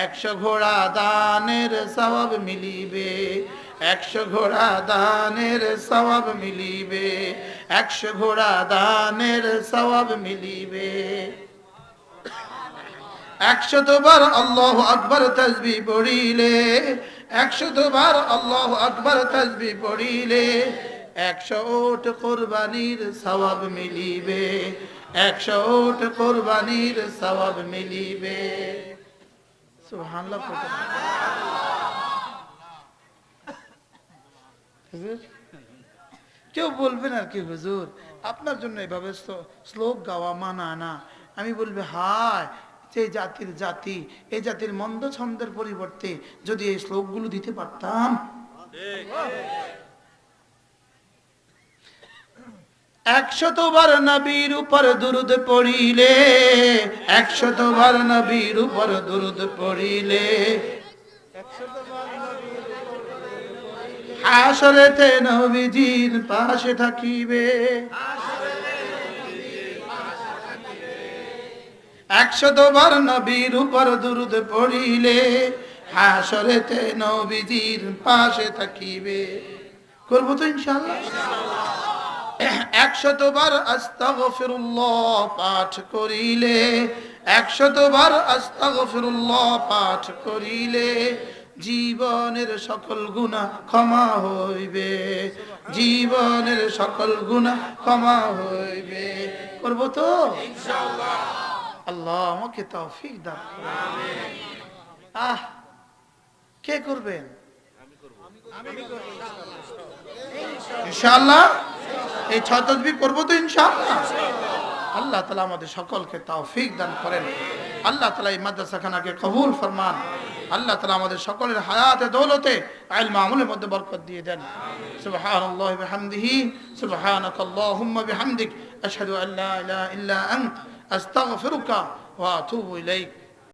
100 ঘোড়া দানের সওয়াব মিলিবে 100 ঘোড়া দানের সওয়াব মিলিবে 100 ঘোড়া দানের সওয়াব মিলিবে 100 বার আল্লাহু আকবার তাসবিহ পড়িলে 100 বার আল্লাহু আকবার তাসবিহ পড়িলে 100 ওট কুরবানির সওয়াব মিলিবে 100 ওট কুরবানির সওয়াব মিলিবে সুবহানাল্লাহ হুজুর কেউ বলবেন আর কি হুজুর আপনার জন্য এভাবে শ্লোক গাওয়া মানা না আমি বলবে হায় যে জাতির জাতি এই জাতির মন্দ ছন্দের পরিবর্তে যদি এই শ্লোকগুলো দিতে পারতাম 100 বার নবীর উপর দুরূদ পড়িলে 100 বার নবীর উপর দুরূদ পড়িলে হাসরেতে নবীজির পাশে থাকিবে 100 বার নবীর উপর দুরূদ পড়িলে হাসরেতে নবীজির পাশে থাকিবে করব তো ইনশাআল্লাহ 100 বার আস্তাগফিরুল্লাহ পাঠ করিলে 100 বার আস্তাগফিরুল্লাহ পাঠ করিলে জীবনের সকল গুনাহ ক্ষমা হইবে জীবনের সকল গুনাহ ক্ষমা হইবে করব তো ইনশাআল্লাহ আল্লাহ আমাকে তৌফিক দান করুন আমিন আহ কে করবেন আমি করব ইনশাআল্লাহ এই 6 তাসবিহ করব তো ইনশাআল্লাহ আল্লাহ তাআলা আমাদের সকলকে তৌফিক দান করেন আল্লাহ তাআলা এই মাদ্রাসাখানাকে কবুল ফরমান আল্লাহ তাআলা আমাদের সকলের হায়াতে দৌলতে ইলম আমলের মধ্যে বরকত দিয়ে দেন সুবহানাল্লাহি বিহামদিহি সুবহানাকাল্লাহুম্মা বিহামদিক আশহাদু আল্লা ইলাহা ইল্লা আনতা আস্তাগফিরুকা ওয়া আতুবু ইলাইক